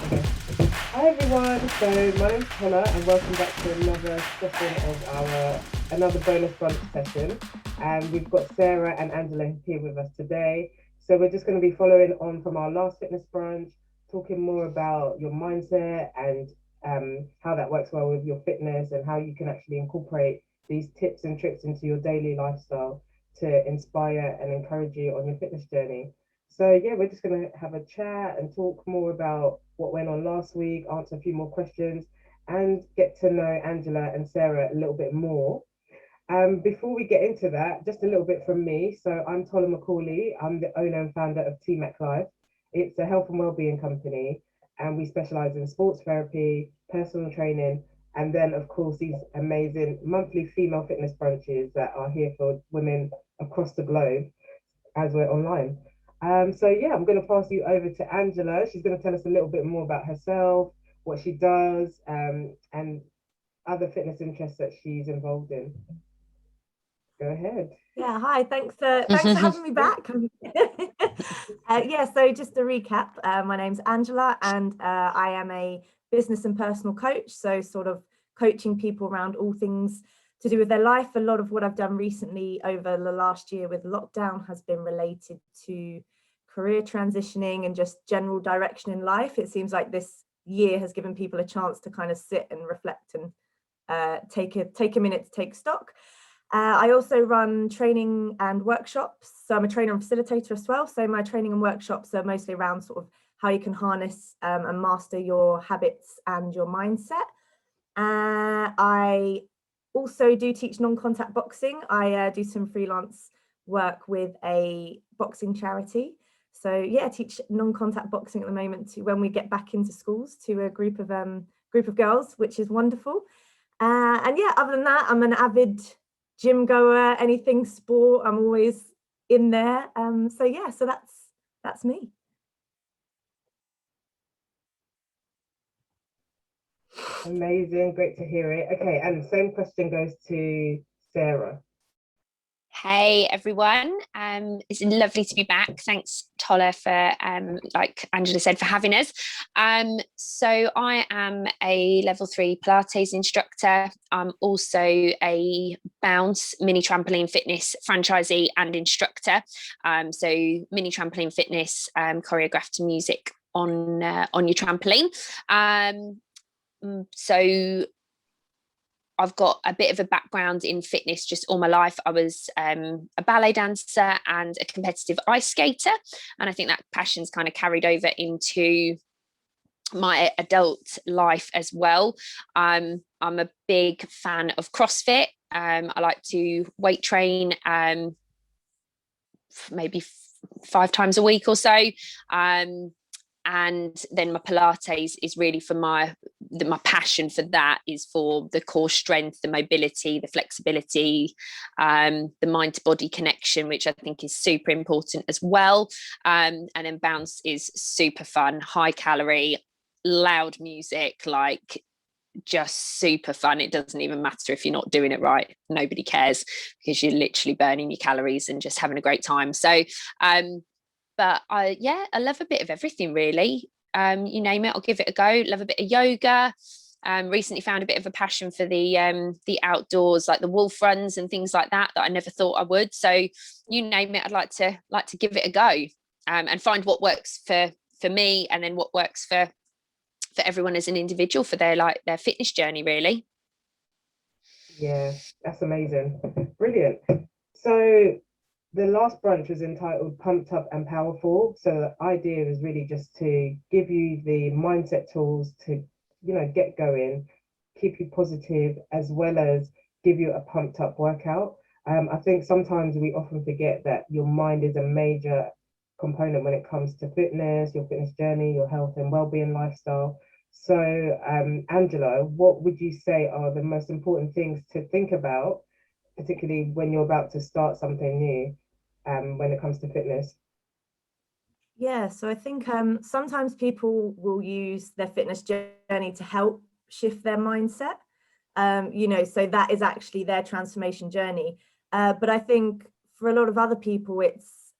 Hi everyone, so my name's Connor and welcome back to another session of another bonus brunch session. And we've got Sarah and Angela here with us today. So we're just going to be following on from our last fitness brunch, talking more about your mindset and how that works well with your fitness and how you can actually incorporate these tips and tricks into your daily lifestyle to inspire and encourage you on your fitness journey. So yeah, we're just gonna have a chat and talk more about what went on last week, answer a few more questions, and get to know Angela and Sarah a little bit more. Before we get into that, just a little bit from me. So I'm Tola McCauley. I'm the owner and founder of TMacLife. It's a health and wellbeing company, and we specialize in sports therapy, personal training, and then of course these amazing monthly female fitness brunches that are here for women across the globe as we're online. So yeah, I'm going to pass you over to Angela. She's going to tell us a little bit more about herself, what she does, and other fitness interests that she's involved in. Go ahead. Yeah, hi. Thanks for having me back. Yeah, so just to recap, my name's Angela, and I am a business and personal coach. So sort of coaching people around all things to do with their life. A lot of what I've done recently over the last year with lockdown has been related to career transitioning and just general direction in life. It seems like this year has given people a chance to kind of sit and reflect and take a minute to take stock. I also run training and workshops. So I'm a trainer and facilitator as well. So my training and workshops are mostly around sort of how you can harness and master your habits and your mindset. I also do teach non-contact boxing. I do some freelance work with a boxing charity. So yeah, I teach non-contact boxing at the moment to when we get back into schools to a group of girls, which is wonderful. And yeah, other than that, I'm an avid gym goer, anything sport, I'm always in there. So yeah, so that's me. Amazing, great to hear it. Okay, and the same question goes to Sarah. Hey everyone, it's lovely to be back. Thanks Tola for like Angela said, for having us. So I am a level 3 Pilates instructor. I'm also a Bounce mini trampoline fitness franchisee and instructor. So mini trampoline fitness choreographed to music on your trampoline. So I've got a bit of a background in fitness just all my life. I was a ballet dancer and a competitive ice skater. And I think that passion's kind of carried over into my adult life as well. I'm a big fan of CrossFit. I like to weight train maybe 5 times a week or so. And then my Pilates is really for my passion for that is for the core strength, the mobility, the flexibility, the mind to body connection, which I think is super important as well. And then Bounce is super fun, high calorie, loud music, like just super fun. It doesn't even matter if you're not doing it right. Nobody cares because you're literally burning your calories and just having a great time. So but I love a bit of everything really. You name it, I'll give it a go. Love a bit of yoga. Recently found a bit of a passion for the outdoors, like the wolf runs and things like that I never thought I would. So you name it, I'd like to give it a go, and find what works for me, and then what works for everyone as an individual for their fitness journey really. Yeah, that's amazing. Brilliant. So the last brunch was entitled Pumped Up and Powerful. So the idea is really just to give you the mindset tools to, get going, keep you positive, as well as give you a pumped up workout. I think sometimes we often forget that your mind is a major component when it comes to fitness, your fitness journey, your health and well-being lifestyle. So, Angela, what would you say are the most important things to think about, particularly when you're about to start something new, when it comes to fitness? Yeah, so I think sometimes people will use their fitness journey to help shift their mindset. So that is actually their transformation journey. But I think for a lot of other people, it's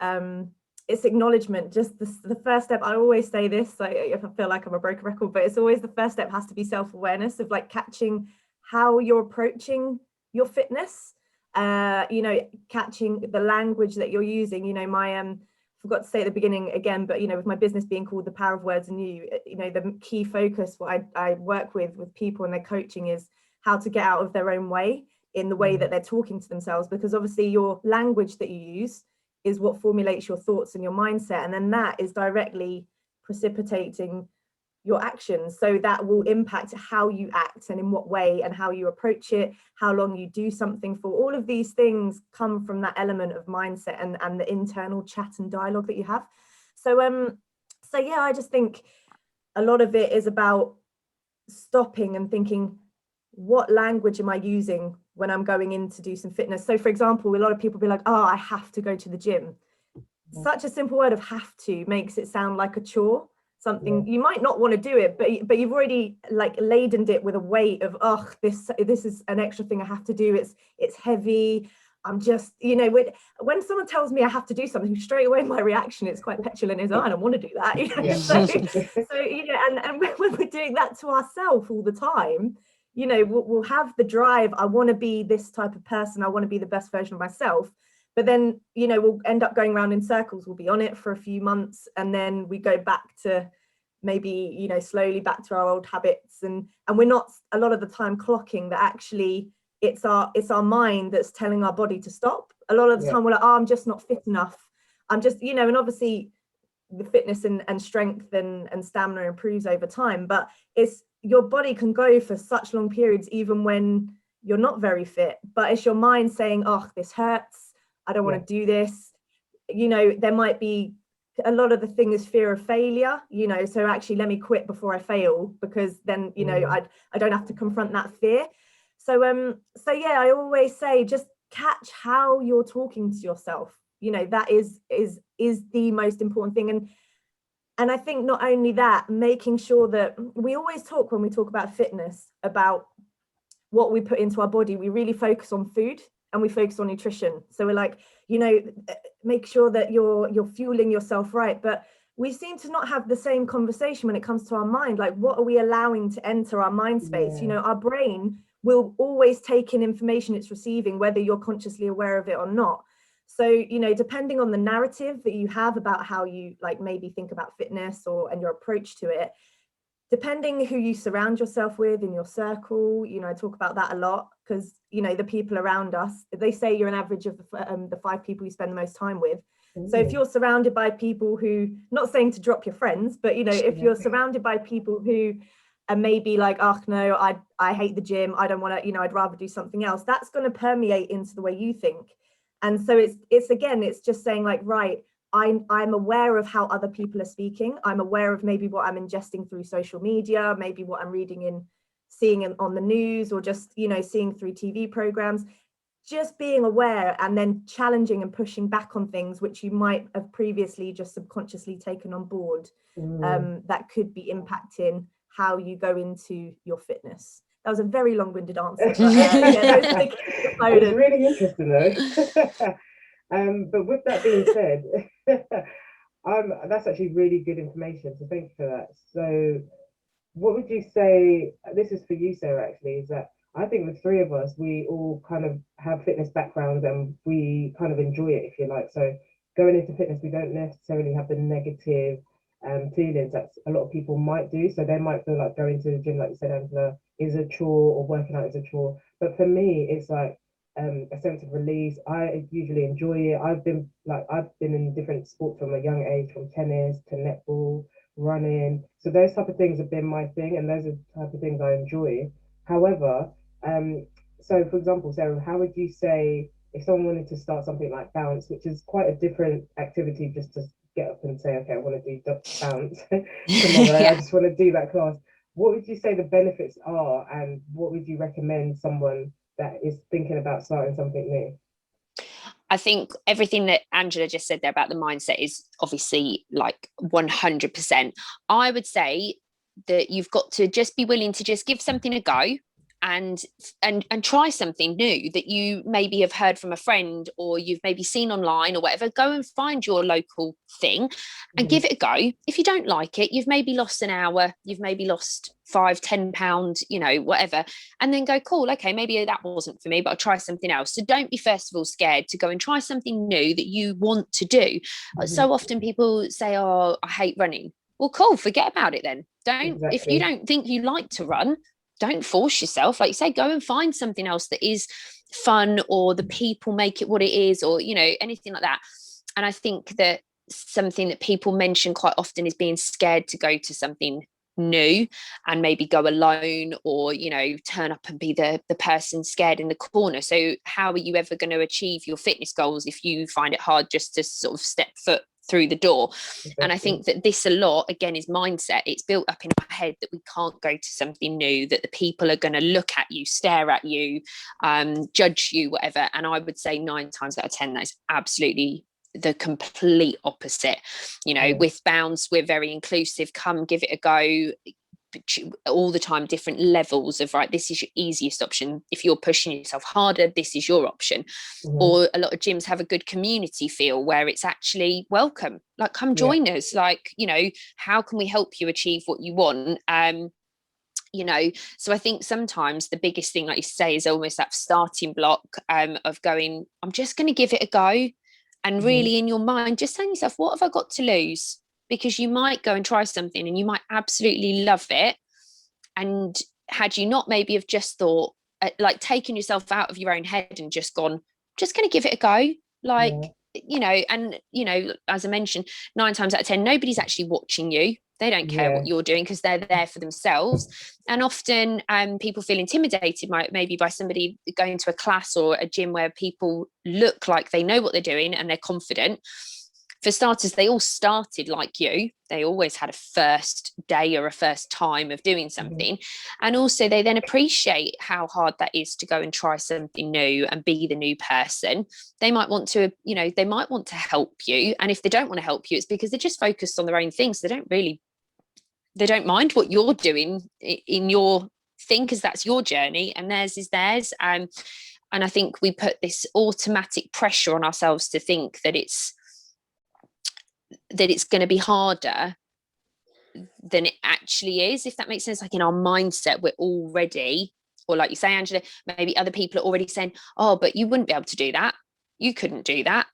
it's acknowledgement. Just the first step. I always say this, so if I feel like I'm a broken record, but it's always the first step has to be self-awareness of like catching how you're approaching your fitness, catching the language that you're using. My forgot to say at the beginning again, but with my business being called The Power of Words and You, the key focus what I work with people and their coaching is how to get out of their own way in the way that they're talking to themselves, because obviously your language that you use is what formulates your thoughts and your mindset, and then that is directly precipitating your actions. So that will impact how you act and in what way and how you approach it, how long you do something for. All of these things come from that element of mindset and the internal chat and dialogue that you have. So yeah, I just think a lot of it is about stopping and thinking, what language am I using when I'm going in to do some fitness? So for example, a lot of people be like, oh, I have to go to the gym. Such a simple word of have to makes it sound like a chore, something you might not want to do it, but you've already like ladened it with a weight of, oh, this is an extra thing I have to do. It's heavy. I'm just, when someone tells me I have to do something, straight away my reaction is quite petulant, is, oh, I don't want to do that. And when we're doing that to ourselves all the time, we'll have the drive. I want to be this type of person. I want to be the best version of myself. But then, we'll end up going around in circles. We'll be on it for a few months, and then we go back to maybe, slowly back to our old habits. And we're not a lot of the time clocking that actually it's our mind that's telling our body to stop. A lot of the time we're like, oh, I'm just not fit enough. I'm just, and obviously the fitness and strength and stamina improves over time, but it's your body can go for such long periods, even when you're not very fit, but it's your mind saying, oh, this hurts. I don't want to do this. There might be a lot of the thing is fear of failure, so actually let me quit before I fail, because then, I don't have to confront that fear. So yeah, I always say, just catch how you're talking to yourself. That is the most important thing. And I think not only that, making sure that we always talk, when we talk about fitness, about what we put into our body. We really focus on food and we focus on nutrition. So we're like, make sure that you're fueling yourself right. But we seem to not have the same conversation when it comes to our mind. Like, what are we allowing to enter our mind space? Our brain will always take in information it's receiving, whether you're consciously aware of it or not. So, depending on the narrative that you have about how you like maybe think about fitness and your approach to it, depending who you surround yourself with in your circle, I talk about that a lot, because, the people around us, they say you're an average of the 5 people you spend the most time with. So if you're surrounded by people who, not saying to drop your friends, but, if you're surrounded by people who are maybe like, oh, no, I hate the gym, I don't want to, I'd rather do something else, that's going to permeate into the way you think. And so it's just saying like, right, I'm aware of how other people are speaking. I'm aware of maybe what I'm ingesting through social media, maybe what I'm seeing on the news, or just, seeing through TV programs. Just being aware and then challenging and pushing back on things which you might have previously just subconsciously taken on board, that could be impacting how you go into your fitness. That was a very long-winded answer, but it was really interesting though. But with that being said, that's actually really good information, so thank you for that. So what would you say, this is for you, Sarah, actually, is that I think the 3 of us, we all kind of have fitness backgrounds and we kind of enjoy it, if you like. So going into fitness, we don't necessarily have the negative feelings that a lot of people might do. So they might feel like going to the gym, like you said, Angela, is a chore, or working out is a chore. But for me, it's like a sense of release. I usually enjoy it. I've been in different sports from a young age, from tennis to netball, running. So those type of things have been my thing, and those are the type of things I enjoy. However, so for example, Sarah, how would you say if someone wanted to start something like bounce, which is quite a different activity, just to get up and say, okay, I want to do bounce tomorrow, I just want to do that class. What would you say the benefits are, and what would you recommend someone that is thinking about starting something new? I think everything that Angela just said there about the mindset is obviously like 100%. I would say that you've got to just be willing to just give something a go and try something new that you maybe have heard from a friend or you've maybe seen online or whatever. Go and find your local thing and give it a go. If you don't like it, you've maybe lost an hour, you've maybe lost £5-10, whatever, and then go, cool, okay, maybe that wasn't for me, but I'll try something else. So don't be first of all scared to go and try something new that you want to do. So often people say, oh, I hate running. Well, cool, forget about it then. If you don't think you like to run, don't force yourself. Like you say, go and find something else that is fun, or the people make it what it is, or anything like that. And I think that something that people mention quite often is being scared to go to something new and maybe go alone, or turn up and be the person scared in the corner. So how are you ever going to achieve your fitness goals if you find it hard just to sort of step foot through the door? And I think that this a lot again is mindset. It's built up in our head that we can't go to something new, that the people are going to look at you, stare at you, judge you, whatever. And I would say 9 times out of 10 that's absolutely the complete opposite. With Bounce, we're very inclusive. Come, give it a go. All the time, different levels of, right, this is your easiest option. If you're pushing yourself harder, this is your option. Or a lot of gyms have a good community feel where it's actually welcome, like, come join us, like, how can we help you achieve what you want? So I think sometimes the biggest thing, like you say, is almost that starting block of going, I'm just going to give it a go. And really in your mind, just telling yourself, what have I got to lose? Because you might go and try something and you might absolutely love it. And had you not maybe have just thought, like, taken yourself out of your own head and just gone, just going to give it a go. Like, as I mentioned, 9 times out of 10, nobody's actually watching you. They don't care what you're doing because they're there for themselves. And often people feel intimidated maybe by somebody going to a class or a gym where people look like they know what they're doing and they're confident. For starters, they all started like you. They always had a first day or a first time of doing something. And also they then appreciate how hard that is to go and try something new and be the new person. They might want to, they might want to help you. And if they don't want to help you, it's because they're just focused on their own things. They don't mind what you're doing in your thing, because that's your journey and theirs is theirs. And I think we put this automatic pressure on ourselves to think that it's going to be harder than it actually is, if that makes sense. Like, in our mindset, we're already, or like you say, Angela, maybe other people are already saying, oh, but you wouldn't be able to do that, you couldn't do that,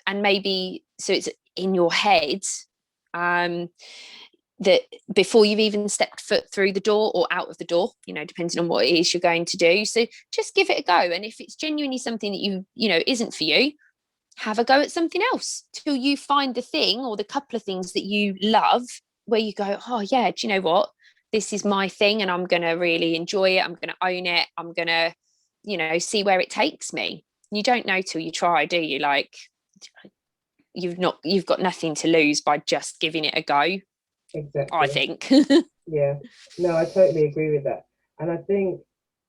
and maybe, so it's in your head that before you've even stepped foot through the door or out of the door, depending on what it is you're going to do. So just give it a go. And if it's genuinely something that isn't for you, have a go at something else till you find the thing or the couple of things that you love, where you go, oh yeah, do you know what? This is my thing and I'm going to really enjoy it. I'm going to own it. I'm going to, see where it takes me. You don't know till you try, do you? Like, you've got nothing to lose by just giving it a go. Exactly. I think. Yeah, no, I totally agree with that. And I think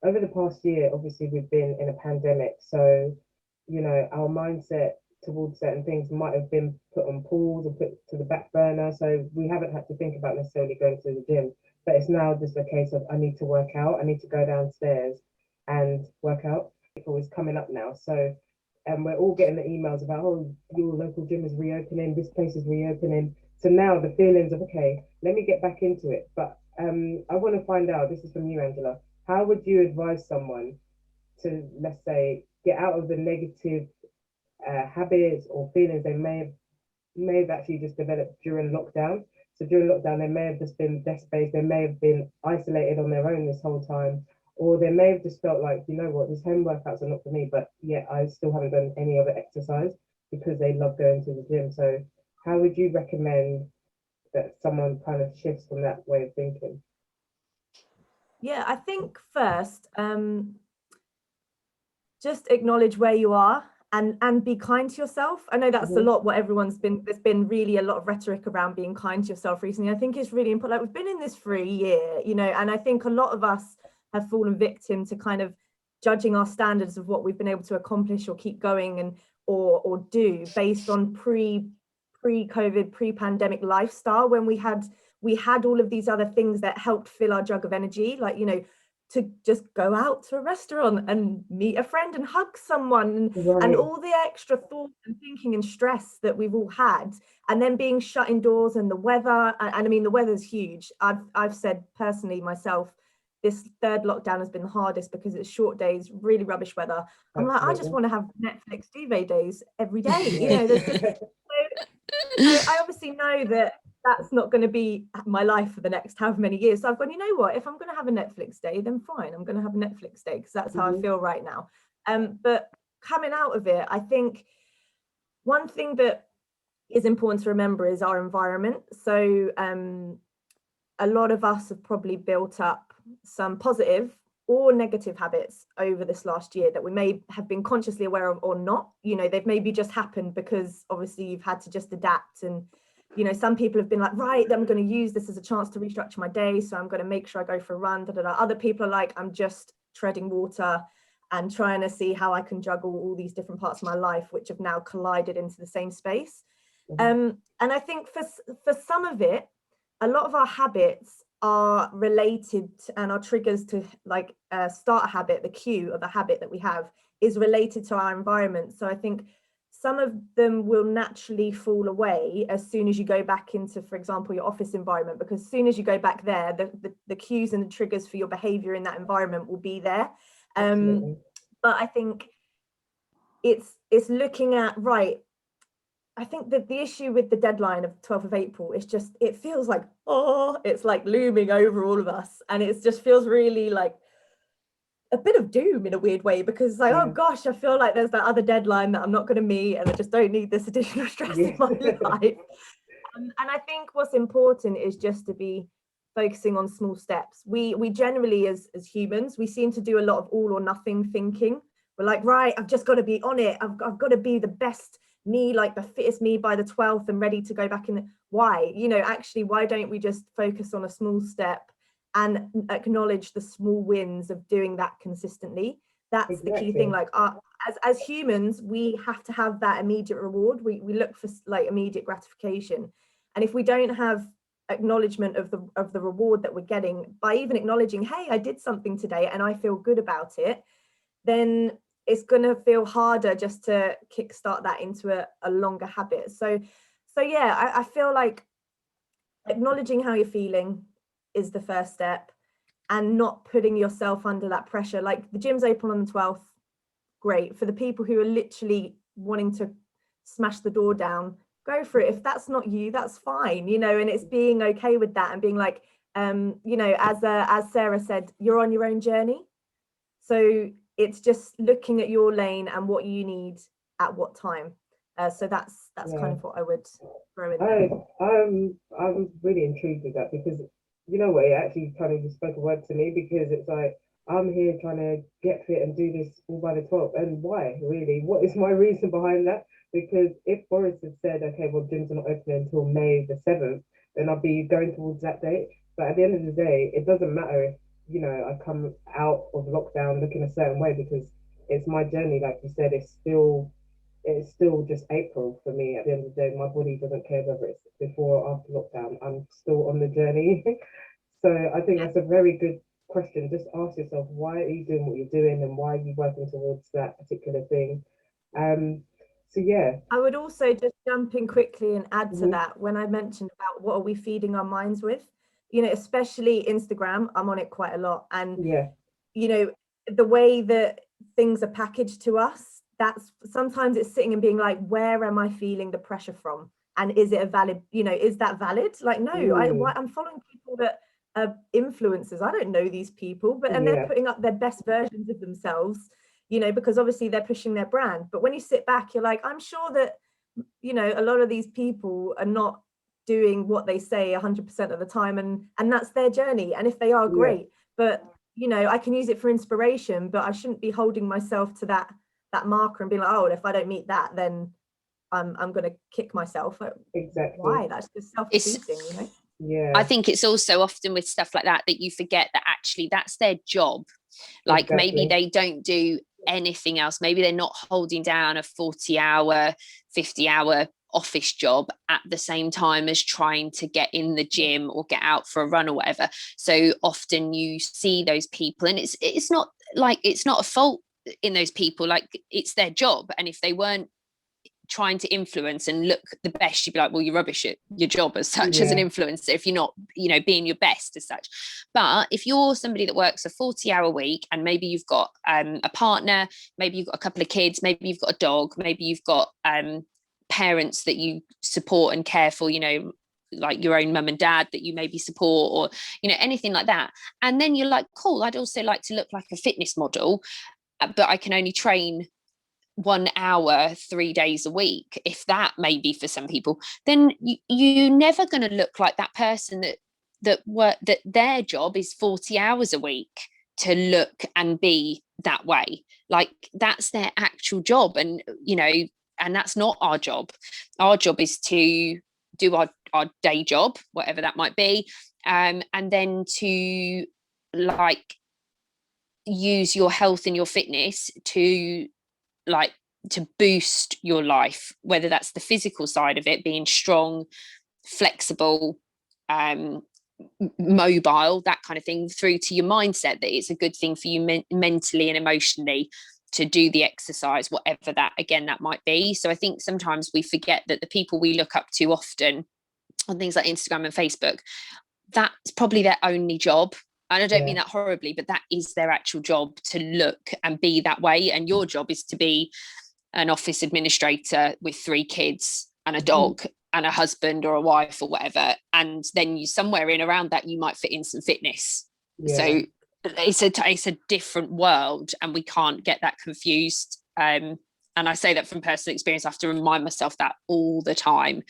over the past year, obviously we've been in a pandemic, so our mindset towards certain things might have been put on pause or put to the back burner. So we haven't had to think about necessarily going to the gym, but it's now just a case of, I need to work out, I need to go downstairs and work out. April is coming up now, so we're all getting the emails about, oh, your local gym is reopening, this place is reopening. So now the feelings of, okay, let me get back into it. But I want to find out, this is from you, Angela, how would you advise someone to, let's say, get out of the negative habits or feelings they may have actually just developed during lockdown? So during lockdown, they may have just been desk-based, they may have been isolated on their own this whole time, or they may have just felt like, you know what, these home workouts are not for me, but yet I still haven't done any other exercise because they love going to the gym. So how would you recommend that someone kind of shifts from that way of thinking? Yeah, I think first, just acknowledge where you are and be kind to yourself. I know that's a lot what there's been really a lot of rhetoric around being kind to yourself recently. I think it's really important. Like, we've been in this for a year, and I think a lot of us have fallen victim to kind of judging our standards of what we've been able to accomplish or keep going and or do based on pre-COVID, pre-pandemic lifestyle, when we had all of these other things that helped fill our jug of energy, like, to just go out to a restaurant and meet a friend and hug someone, Right. and all the extra thought and thinking and stress that we've all had, and then being shut indoors, and the weather, and I mean the weather's huge. I've said personally myself, this third lockdown has been the hardest because it's short days, really rubbish weather. I'm like, I just want to have Netflix duvet days every day. You know, there's just I obviously know that that's not going to be my life for the next however many years. So I've gone, you know what, if I'm going to have a Netflix day, then fine, I'm going to have a Netflix day, because that's how I feel right now. But coming out of it, I think one thing that is important to remember is our environment. So a lot of us have probably built up some positive or negative habits over this last year that we may have been consciously aware of or not. You know, they've maybe just happened because obviously you've had to just adapt. And, you know, some people have been like, right, I'm going to use this as a chance to restructure my day, so I'm going to make sure I go for a run. Other people are like, I'm just treading water and trying to see how I can juggle all these different parts of my life, which have now collided into the same space. And I think for some of it, a lot of our habits are related and our triggers to like start a habit, the cue of a habit that we have is related to our environment. So I think some of them will naturally fall away as soon as you go back into, for example, your office environment, because as soon as you go back there, the cues and the triggers for your behavior in that environment will be there. But I think it's looking at, right, I think that the issue with the deadline of 12th of April is just, it feels like, oh, it's like looming over all of us. And it just feels really like a bit of doom in a weird way, because like, oh gosh, I feel like there's that other deadline that I'm not going to meet, and I just don't need this additional stress in my life. And I think what's important is just to be focusing on small steps. We generally, as humans, we seem to do a lot of all or nothing thinking. We're like, right, I've just got to be on it. I've got to be the best me, like the fittest me by the 12th and ready to go back in. Why? You know, actually, why don't we just focus on a small step and acknowledge the small wins of doing that consistently? That's the key thing. Like as humans, we have to have that immediate reward. We look for like immediate gratification. And if we don't have acknowledgement of the reward that we're getting by even acknowledging, hey, I did something today and I feel good about it, then it's going to feel harder just to kickstart that into a longer habit. So yeah, I feel like acknowledging how you're feeling is the first step, and not putting yourself under that pressure. Like the gym's open on the 12th, great. For the people who are literally wanting to smash the door down, go for it. If that's not you, that's fine, you know, and it's being okay with that and being like, you know, as Sarah said, you're on your own journey. So it's just looking at your lane and what you need at what time. So that's kind of what I would throw in there. I'm really intrigued with that, because you know what, it actually kind of just spoke a word to me, because it's like I'm here trying to get fit and do this all by the 12th, and why really? What is my reason behind that? Because if Boris had said, okay, well, gyms are not opening until May the 7th, then I'll be going towards that date. But at the end of the day, it doesn't matter if, you know, I come out of lockdown looking a certain way, because it's my journey. Like you said, it's still just April for me. At the end of the day, my body doesn't care whether it's before or after lockdown. I'm still on the journey. So I think that's a very good question. Just ask yourself, why are you doing what you're doing, and why are you working towards that particular thing? So yeah. I would also just jump in quickly and add to that, when I mentioned about what are we feeding our minds with, you know, especially Instagram, I'm on it quite a lot. And, you know, the way that things are packaged to us, that's sometimes it's sitting and being like, where am I feeling the pressure from? And is it a valid, you know, is that valid? Like, no, I'm following people that are influencers. I don't know these people, but and they're putting up their best versions of themselves, you know, because obviously they're pushing their brand. But when you sit back, you're like, I'm sure that, you know, a lot of these people are not doing what they say 100% of the time, and that's their journey. And if they are, great. But, you know, I can use it for inspiration, but I shouldn't be holding myself to that marker and being like, oh, if I don't meet that, then I'm going to kick myself. Exactly. Why? That's just self-defeating, you know? Yeah. I think it's also often with stuff like that you forget that actually that's their job. Like maybe they don't do anything else. Maybe they're not holding down a 40-hour, 50-hour office job at the same time as trying to get in the gym or get out for a run or whatever. So often you see those people, and it's not a fault in those people, like it's their job. And if they weren't trying to influence and look the best, you'd be like, well, you're rubbish at your job as such, as an influencer, if you're not, being your best as such. But if you're somebody that works a 40-hour week, and maybe you've got a partner, maybe you've got a couple of kids, maybe you've got a dog, maybe you've got parents that you support and care for, like your own mum and dad that you maybe support, or anything like that, and then you're like, cool, I'd also like to look like a fitness model, but I can only train 1 hour 3 days a week, if that may be for some people, then you're never going to look like that person that their job is 40 hours a week to look and be that way. Like, that's their actual job, and and that's not our job. Our job is to do our day job, whatever that might be, and then to like use your health and your fitness to boost your life, whether that's the physical side of it, being strong, flexible, mobile, that kind of thing, through to your mindset, that it's a good thing for you mentally and emotionally to do the exercise, whatever that might be. So I think sometimes we forget that the people we look up to often on things like Instagram and Facebook, that's probably their only job. And I don't mean that horribly, but that is their actual job, to look and be that way. And your job is to be an office administrator with 3 kids and a dog and a husband or a wife or whatever. And then you, somewhere in around that, you might fit in some fitness. So it's a different world, and we can't get that confused. And I say that from personal experience. I have to remind myself that all the time.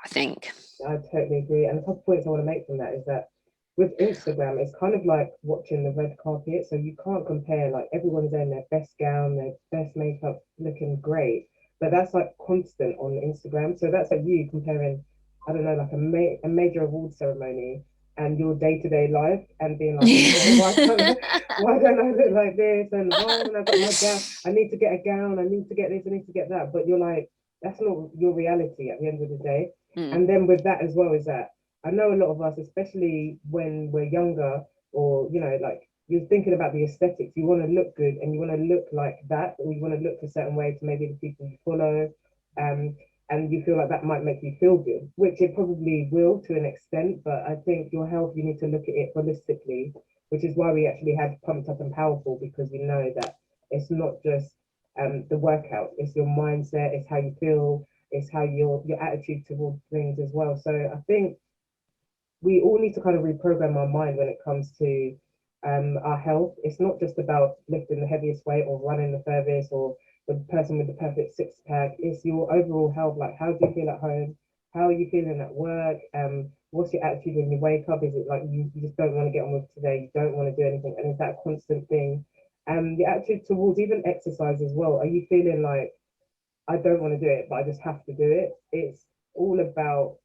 I think. I totally agree. And a couple of points I want to make from that is that with Instagram, it's kind of like watching the red carpet. So you can't compare, like, everyone's in their best gown, their best makeup, looking great. But that's like constant on Instagram. So that's like you comparing, I don't know, like a major award ceremony and your day-to-day life, and being like, why don't I look like this? And why haven't I got my gown? I need to get a gown. I need to get this. I need to get that. But you're like, that's not your reality at the end of the day. And then with that as well is that I know a lot of us, especially when we're younger, or like, you're thinking about the aesthetics, you want to look good and you want to look like that, or you want to look a certain way to maybe the people you follow, and you feel like that might make you feel good, which it probably will to an extent. But I think your health, you need to look at it holistically, which is why we actually had Pumped Up and Powerful, because we know that it's not just the workout, it's your mindset, it's how you feel, it's how your attitude towards things as well. So I think we all need to kind of reprogram our mind when it comes to our health. It's not just about lifting the heaviest weight or running the furthest or the person with the perfect six-pack. It's your overall health. Like, how do you feel at home? How are you feeling at work? What's your attitude when you wake up? Is it like you just don't want to get on with today? You don't want to do anything? And is that a constant thing? The attitude towards even exercise as well. Are you feeling like, I don't want to do it, but I just have to do it? It's all about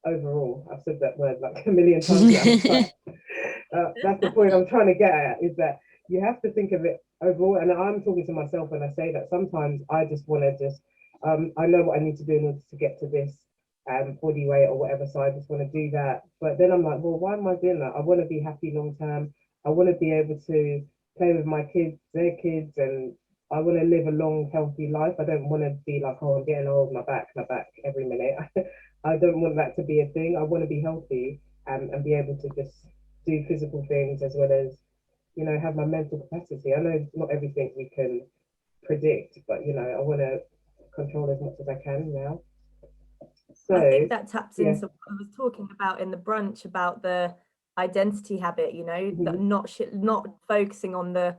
overall. I've said that word like a million times now. That's the point I'm trying to get at, is that you have to think of it overall. And I'm talking to myself when I say that. Sometimes I just want to I know what I need to do in order to get to this body weight or whatever, so I just want to do that. But then I'm like, well, why am I doing that? I want to be happy long term. I want to be able to play with my kids, their kids, and I want to live a long, healthy life. I don't want to be like, oh, I'm getting old, my back every minute. I don't want that to be a thing. I want to be healthy and be able to just do physical things, as well as, have my mental capacity. I know not everything we can predict, but, I want to control as much as I can now. So I think that taps into what I was talking about in the brunch, about the identity habit, not focusing on the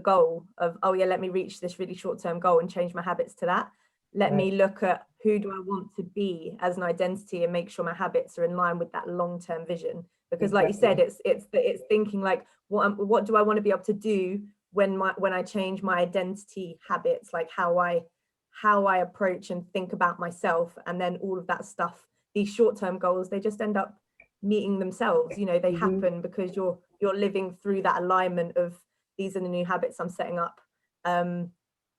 goal of, oh yeah, let me reach this really short-term goal and change my habits to that. Let me look at, who do I want to be as an identity, and make sure my habits are in line with that long-term vision. Because like you said, it's thinking like, what do I want to be able to do when I change my identity habits, like how I approach and think about myself, and then all of that stuff, these short-term goals, they just end up meeting themselves. They happen because you're living through that alignment of, these are the new habits I'm setting up.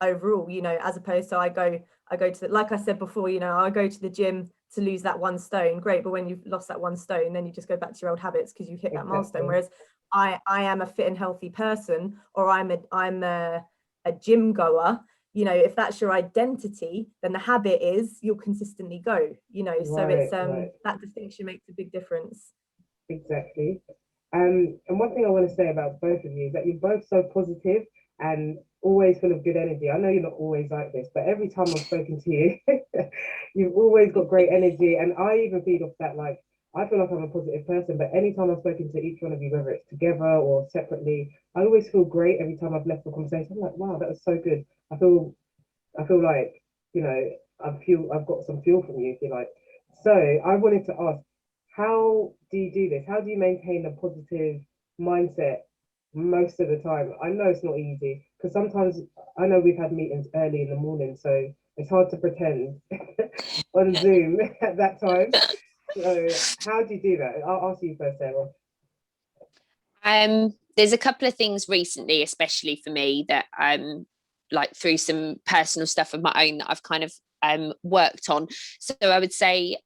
overall, you know, as opposed to I go to the, like I said before, you know, I go to the gym to lose that 1 stone, great, but when you've lost that 1 stone, then you just go back to your old habits because you hit that milestone. Whereas I am a fit and healthy person, or I'm a gym goer, you know, if that's your identity, then the habit is you'll consistently go, you know. So it's that distinction makes a big difference. Exactly. And one thing I want to say about both of you is that you're both so positive and always full of good energy. I know you're not always like this, but every time I've spoken to you, you've always got great energy. And I even feed off that. Like, I feel like I'm a positive person, but anytime I've spoken to each one of you, whether it's together or separately, I always feel great every time I've left the conversation. I'm like, wow, that was so good. I feel like, you know, I've got some fuel from you, if you like. So I wanted to ask, how do you do this? How do you maintain a positive mindset most of the time? I know it's not easy because sometimes I know we've had meetings early in the morning, so it's hard to pretend on Zoom at that time. So how do you do that? I'll ask you first, Sarah. There's a couple of things recently, especially for me, that like through some personal stuff of my own that I've kind of worked on. So I would say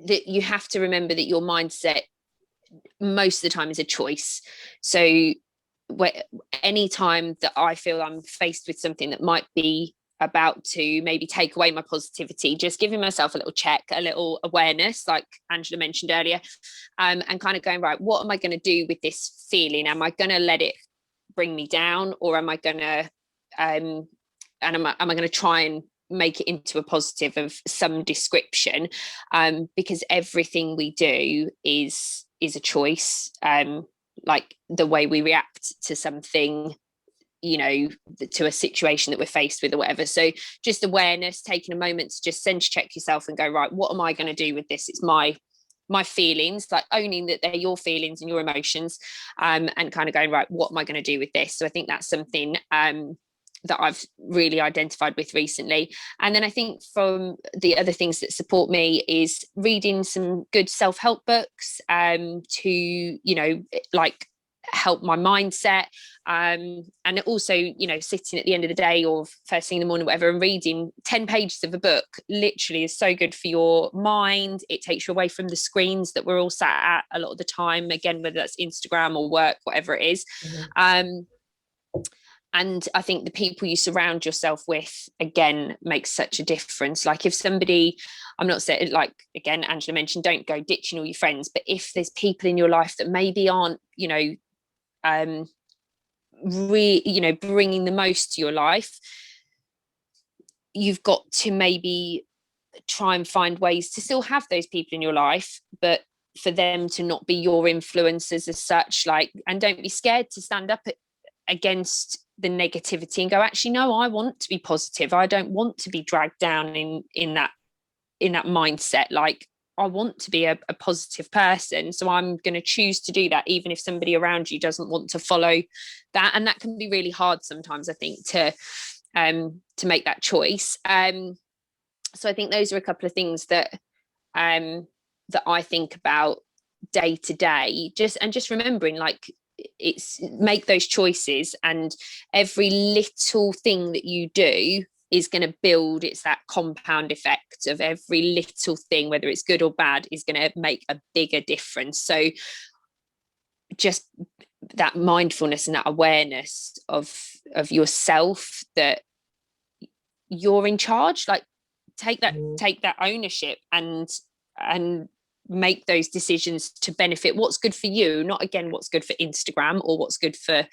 that you have to remember that your mindset most of the time is a choice. So any time that I feel I'm faced with something that might be about to maybe take away my positivity, just giving myself a little check, a little awareness, like Angela mentioned earlier, and kind of going, right, what am I going to do with this feeling? Am I going to let it bring me down, or am I going to am I going to try and make it into a positive of some description? Because everything we do is a choice. Like the way we react to something, you know, to a situation that we're faced with or whatever. So just awareness, taking a moment to just sense check yourself and go, right, what am I going to do with this? It's my feelings, like owning that they're your feelings and your emotions, and kind of going, right, what am I going to do with this? So I think that's something that I've really identified with recently. And then I think from the other things that support me is reading some good self-help books, to, you know, like help my mindset, and also, you know, sitting at the end of the day or first thing in the morning, whatever, and reading 10 pages of a book literally is so good for your mind. It takes you away from the screens that we're all sat at a lot of the time, again, whether that's Instagram or work, whatever it is. And I think the people you surround yourself with, again, makes such a difference. Like if somebody, I'm not saying, like, again, Angela mentioned, don't go ditching all your friends, but if there's people in your life that maybe aren't, you know, you know, bringing the most to your life, you've got to maybe try and find ways to still have those people in your life, but for them to not be your influencers as such. Like, and don't be scared to stand up against the negativity and go, actually, no, I want to be positive. I don't want to be dragged down in that mindset. Like, I want to be a positive person, so I'm going to choose to do that, even if somebody around you doesn't want to follow that. And that can be really hard sometimes, I think, to make that choice. So I think those are a couple of things that that I think about day to day, just remembering, like, it's make those choices, and every little thing that you do is going to build. It's that compound effect of every little thing, whether it's good or bad, is going to make a bigger difference. So just that mindfulness and that awareness of yourself, that you're in charge, like take that ownership and make those decisions to benefit what's good for you, not again what's good for Instagram or what's good for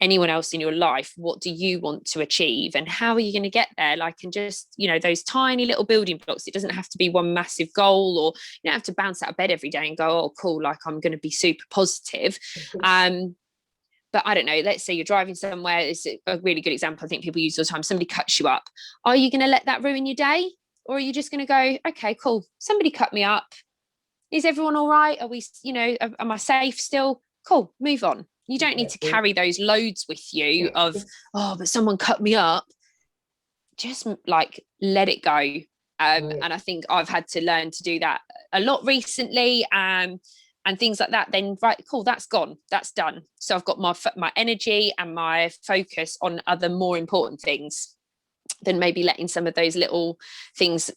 anyone else in your life. What do you want to achieve, and how are you going to get there? Like, and just, you know, those tiny little building blocks. It doesn't have to be one massive goal, or you don't have to bounce out of bed every day and go, oh cool, like I'm going to be super positive. But I don't know, let's say you're driving somewhere. It's a really good example I think people use all the time. Somebody cuts you up. Are you going to let that ruin your day, or are you just going to go, okay, cool, somebody cut me up, is everyone all right? Are we, you know, am I safe still? Cool, move on. You don't need to carry those loads with you of, oh, but someone cut me up. Just like let it go. And I think I've had to learn to do that a lot recently. and things like that, then right, cool, that's gone, that's done. So I've got my energy and my focus on other more important things than maybe letting some of those little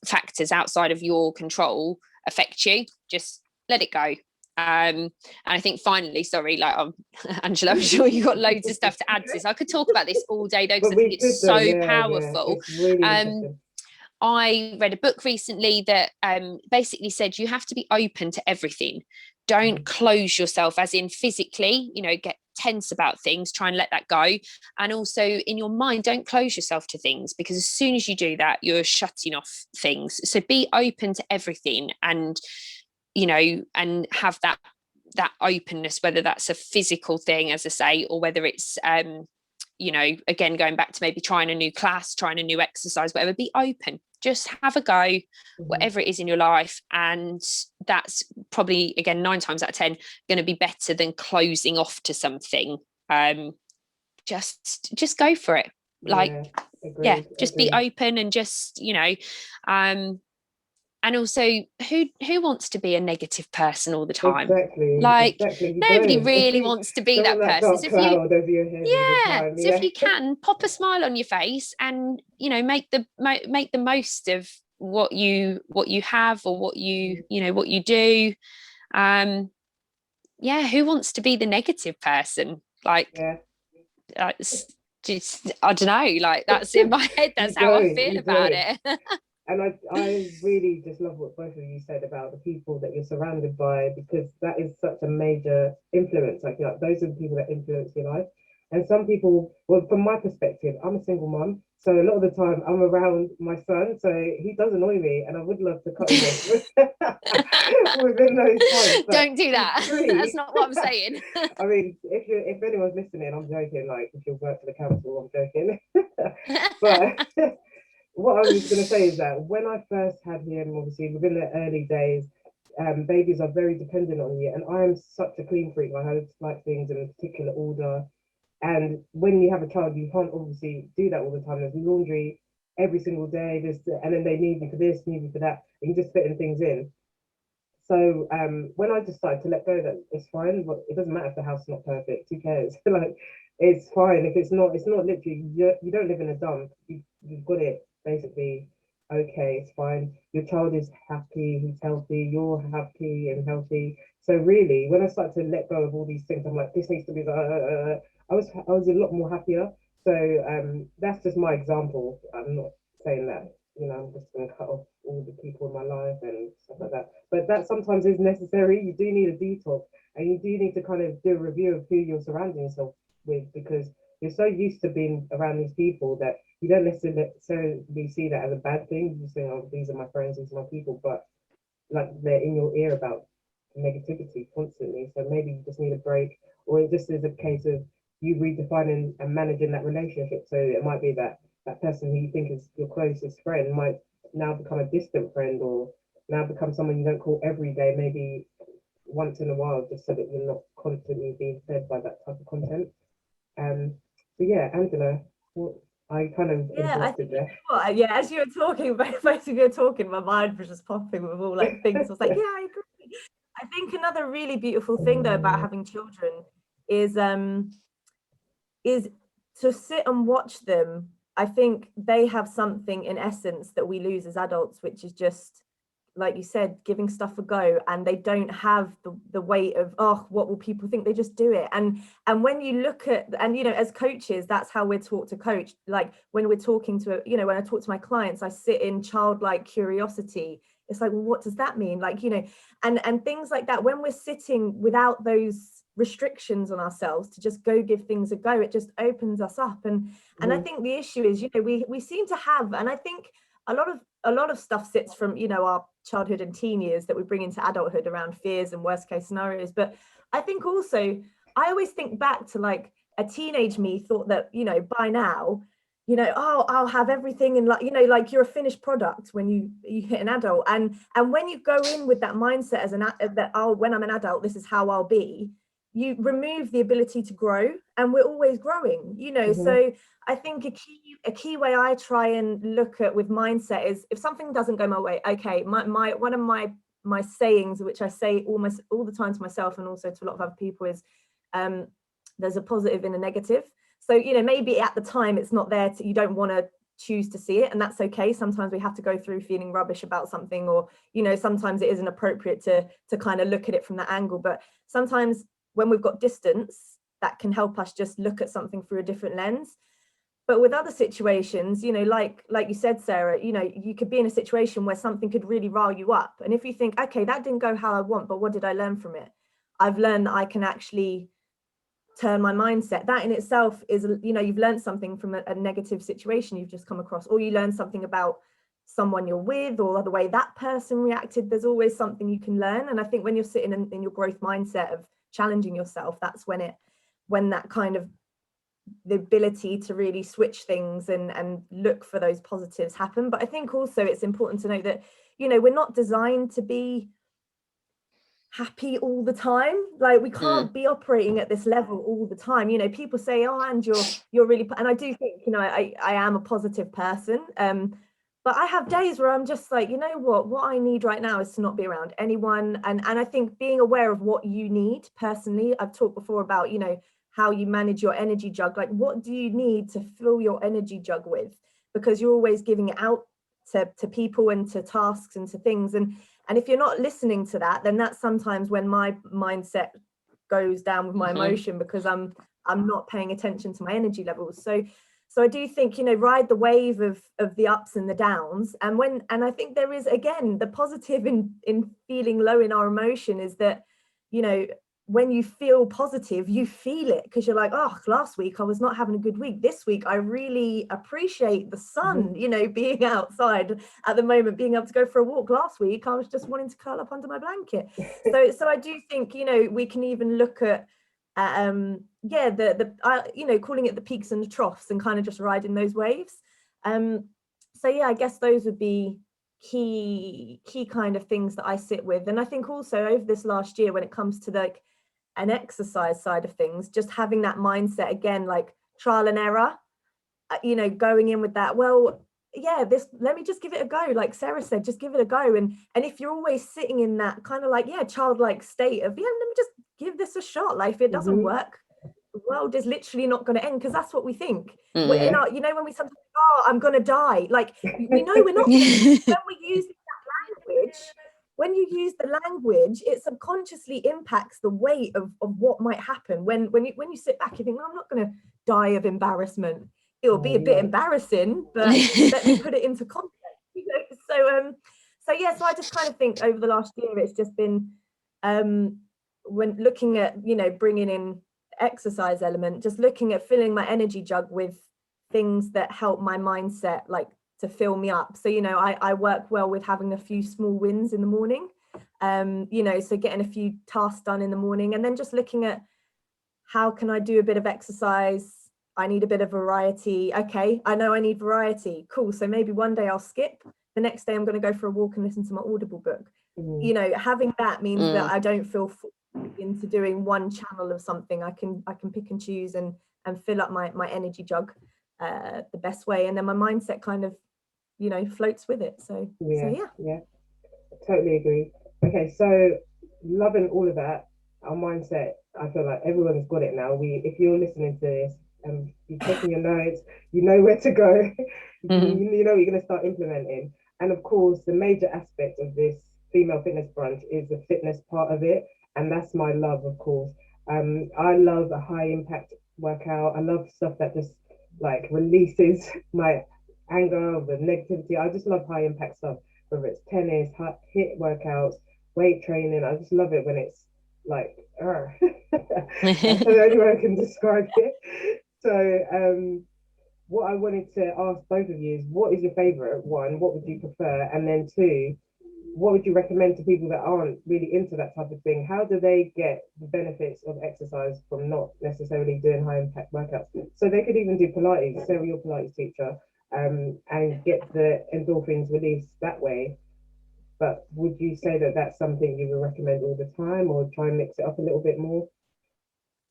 factors outside of your control affect you. Just let it go. And I think finally, sorry, like Angela, I'm sure you've got loads of stuff to add to this. I could talk about this all day though, because I think it's so powerful. It's really interesting. I read a book recently that basically said you have to be open to everything. Don't close yourself, as in physically, get tense about things, try and let that go. And also in your mind, don't close yourself to things, because as soon as you do that, you're shutting off things. So be open to everything, and and have that openness, whether that's a physical thing, as I say, or whether it's again, going back to maybe trying a new class, trying a new exercise, whatever. Be open, just have a go, whatever it is in your life. And that's probably, again, 9 times out of 10 going to be better than closing off to something. Just go for it. Just be open, and just and also, who wants to be a negative person all the time? Exactly. Nobody really wants to be that person. So if you can, pop a smile on your face, and make the most of what you have, or what you do. Who wants to be the negative person? It's just, I don't know, like, that's in my head. That's how I feel about it. And I really just love what both of you said about the people that you're surrounded by, because that is such a major influence. Like those are the people that influence your life. And some people, well, from my perspective, I'm a single mom, so a lot of the time I'm around my son, so he does annoy me, and I would love to cut him off within those times. Don't do that. That's not what I'm saying. I mean, if anyone's listening, I'm joking. Like, if you work for the council, I'm joking. But what I was going to say is that when I first had him, obviously within the early days, babies are very dependent on you, and I am such a clean freak. I like things in a particular order, and when you have a child, you can't obviously do that all the time. There's laundry every single day, and then they need you for this, need you for that, and you're just fitting things in. So when I just started to let go, that it's fine, but it doesn't matter if the house is not perfect. Who cares? Like, it's fine if it's not literally, you don't live in a dump. You've got it basically okay, it's fine. Your child is happy, he's healthy, you're happy and healthy. So really, when I started to let go of all these things, I'm like, this needs to be I was a lot more happier. So that's just my example. I'm not saying that I'm just going to cut off all the people in my life and stuff like that, but that sometimes is necessary. You do need a detox, and you do need to kind of do a review of who you're surrounding yourself with, because you're so used to being around these people that you don't necessarily see that as a bad thing. You just think, oh, these are my friends, these are my people, but like, they're in your ear about negativity constantly. So maybe you just need a break, or it just is a case of you redefining and managing that relationship. So it might be that person who you think is your closest friend might now become a distant friend, or now become someone you don't call every day, maybe once in a while, just so that you're not constantly being fed by that type of content. So yeah, Angela, I kind of interrupted there. As you were talking, basically you were talking, my mind was just popping with all like things. I was like, yeah, I agree. I think another really beautiful thing though about having children is to sit and watch them. I think they have something in essence that we lose as adults, which is just, like you said, giving stuff a go, and they don't have the weight of, oh, what will people think? They just do it. And when you look at, and as coaches, that's how we're taught to coach. Like when we're talking to when I talk to my clients, I sit in childlike curiosity. It's like, well, what does that mean? Like, and things like that. When we're sitting without those restrictions on ourselves to just go give things a go, it just opens us up. And I think the issue is, we seem to have, and I think a lot of stuff sits from our childhood and teen years that we bring into adulthood around fears and worst case scenarios. But I think also, I always think back to like a teenage me thought that by now I'll have everything, and like you're a finished product when you hit an adult, and when you go in with that mindset as when I'm an adult, this is how I'll be, you remove the ability to grow, and we're always growing, So I think a key way I try and look at with mindset is, if something doesn't go my way, okay, one of my my sayings, which I say almost all the time to myself and also to a lot of other people, is there's a positive and a negative. So, you know, maybe at the time it's not there, you don't want to choose to see it, and that's okay. Sometimes we have to go through feeling rubbish about something, or, you know, sometimes it isn't appropriate to kind of look at it from that angle. But sometimes when we've got distance, that can help us just look at something through a different lens. But with other situations, you know, like you said, Sarah, you know, you could be in a situation where something could really rile you up. And if you think, okay, that didn't go how I want, but what did I learn from it? I've learned that I can actually turn my mindset. That in itself is, you know, you've learned something from a negative situation you've just come across, or you learn something about someone you're with, or the way that person reacted. There's always something you can learn. And I think when you're sitting in your growth mindset of challenging yourself, that's when that kind of the ability to really switch things and look for those positives happen. But I think also it's important to note that, you know, we're not designed to be happy all the time. Like, we can't be operating at this level all the time. You know, people say, oh, and you're really, and I do think, you know, I am a positive person, but I have days where I'm just like, you know what I need right now is to not be around anyone. And I think being aware of what you need personally, I've talked before about, you know, how you manage your energy jug. Like, what do you need to fill your energy jug with? Because you're always giving it out to people and to tasks and to things. And if you're not listening to that, then that's sometimes when my mindset goes down with my emotion, because I'm not paying attention to my energy levels. So I do think, you know, ride the wave of the ups and the downs. And I think there is, again, the positive in feeling low in our emotion is that, you know, when you feel positive, you feel it, because you're like, oh, last week I was not having a good week. This week I really appreciate the sun, you know, being outside at the moment, being able to go for a walk. Last week I was just wanting to curl up under my blanket. So I do think, you know, we can even look at you know, calling it the peaks and the troughs, and kind of just riding those waves. So yeah, I guess those would be key kind of things that I sit with. And I think also over this last year, when it comes to like an exercise side of things, just having that mindset again, like trial and error, you know, going in with that, well, yeah, let me just give it a go. Like Sarah said, just give it a go. And if you're always sitting in that kind of like, yeah, childlike state of, yeah, let me just give this a shot. Like, if it doesn't work, the world is literally not going to end, because that's what we think. You know, when we sometimes, oh, I'm going to die. Like, we know we're not going to. When we use that language, when you use the language, it subconsciously impacts the weight of what might happen. When you sit back, you think, no, I'm not going to die of embarrassment. It will be a bit embarrassing, but let me put it into context. You know? So I just kind of think over the last year, it's just been when looking at, you know, bringing in exercise element, just looking at filling my energy jug with things that help my mindset, like to fill me up. So, you know, I work well with having a few small wins in the morning, you know, so getting a few tasks done in the morning, and then just looking at how can I do a bit of exercise. I need a bit of variety. Okay, I know I need variety. Cool. So maybe one day I'll skip. The next day I'm going to go for a walk and listen to my Audible book. You know, having that means that I don't feel into doing one channel of something. I can pick and choose and fill up my energy jug the best way, and then my mindset kind of, you know, floats with it. So yeah, totally agree. Okay, so loving all of that, our mindset, I feel like everyone's got it now. If you're listening to this and you're taking your notes, you know where to go. You know you're going to start implementing. And of course, the major aspect of this female fitness brunch is the fitness part of it, and that's my love, of course. I love a high impact workout. I love stuff that just like releases my anger, the negativity. I just love high impact stuff, whether it's tennis, HIIT workouts, weight training. I just love it when it's like, that's the only way I can describe it. So what I wanted to ask both of you is, what is your favorite one? What would you prefer? And then two, what would you recommend to people that aren't really into that type of thing? How do they get the benefits of exercise from not necessarily doing high impact workouts? So they could even do Pilates, Sarah, your Pilates teacher, and get the endorphins released that way. But would you say that that's something you would recommend all the time, or try and mix it up a little bit more?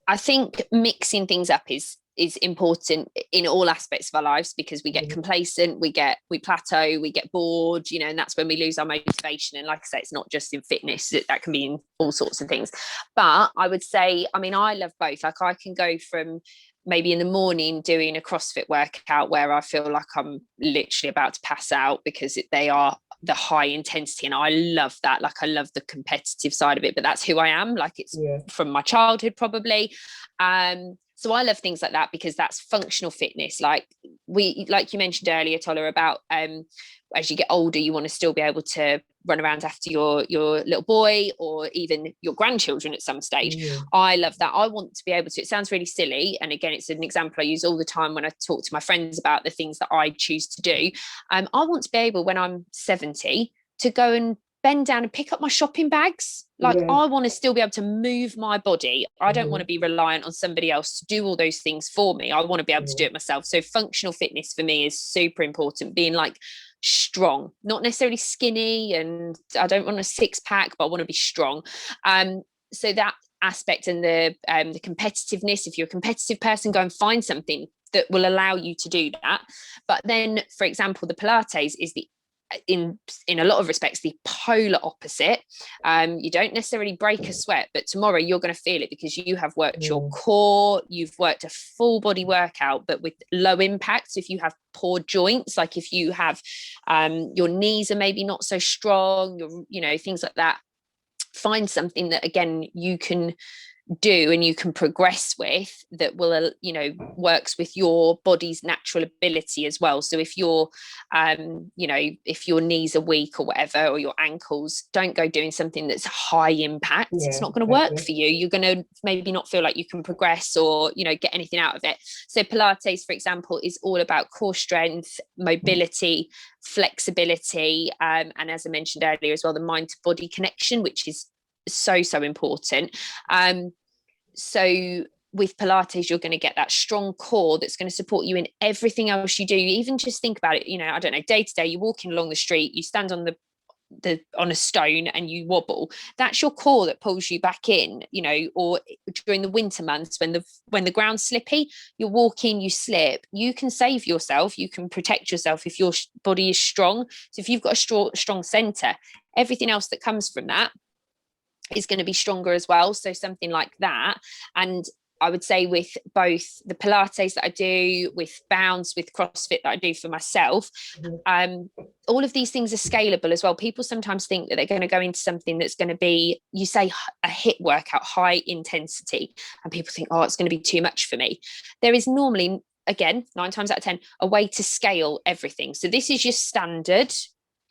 I think mixing things up is is important in all aspects of our lives, because we get complacent, we plateau, we get bored, you know, and that's when we lose our motivation. And like I say, it's not just in fitness, that can be in all sorts of things. But I would say, I mean, I love both. Like, I can go from maybe in the morning doing a CrossFit workout where I feel like I'm literally about to pass out because they are the high intensity, and I love that. Like, I love the competitive side of it, but that's who I am. Like, it's from my childhood probably. So I love things like that because that's functional fitness. Like you mentioned earlier, Tola, about as you get older, you want to still be able to run around after your little boy or even your grandchildren at some stage. I love that. I want to be able to, it sounds really silly, and again, it's an example I use all the time when I talk to my friends about the things that I choose to do. I want to be able, when I'm 70, to go and bend down and pick up my shopping bags. Like, I want to still be able to move my body. I don't want to be reliant on somebody else to do all those things for me. I want to be able to do it myself. So functional fitness for me is super important. Being like strong, not necessarily skinny, and I don't want a six pack, but I want to be strong. So that aspect, and the competitiveness, if you're a competitive person, go and find something that will allow you to do that. But then, for example, the Pilates is in a lot of respects the polar opposite. You don't necessarily break a sweat, but tomorrow you're going to feel it because you have worked your core, you've worked a full body workout, but with low impact. So if you have poor joints, like if you have your knees are maybe not so strong, you know, things like that, find something that again you can do and you can progress with, that will, you know, works with your body's natural ability as well. So if you're you know, if your knees are weak or whatever, or your ankles, don't go doing something that's high impact. It's not going to work for you. You're going to maybe not feel like you can progress or, you know, get anything out of it. So Pilates, for example, is all about core strength, mobility, flexibility, and as I mentioned earlier as well, the mind to body connection, which is so important. So with Pilates, you're going to get that strong core that's going to support you in everything else you do. You even just think about it, you know, I don't know, day to day, you're walking along the street, you stand on on a stone and you wobble. That's your core that pulls you back in, you know. Or during the winter months when the ground's slippy, you're walking, you slip, you can save yourself, you can protect yourself if your body is strong. So if you've got a strong center, everything else that comes from that is going to be stronger as well. So something like that. And I would say with both the Pilates that I do, with Bounce, with CrossFit that I do for myself, all of these things are scalable as well. People sometimes think that they're going to go into something that's going to be, you say, a HIIT workout, high intensity, and people think, oh, it's going to be too much for me. There is normally, again, 9 times out of 10, a way to scale everything. So this is your standard.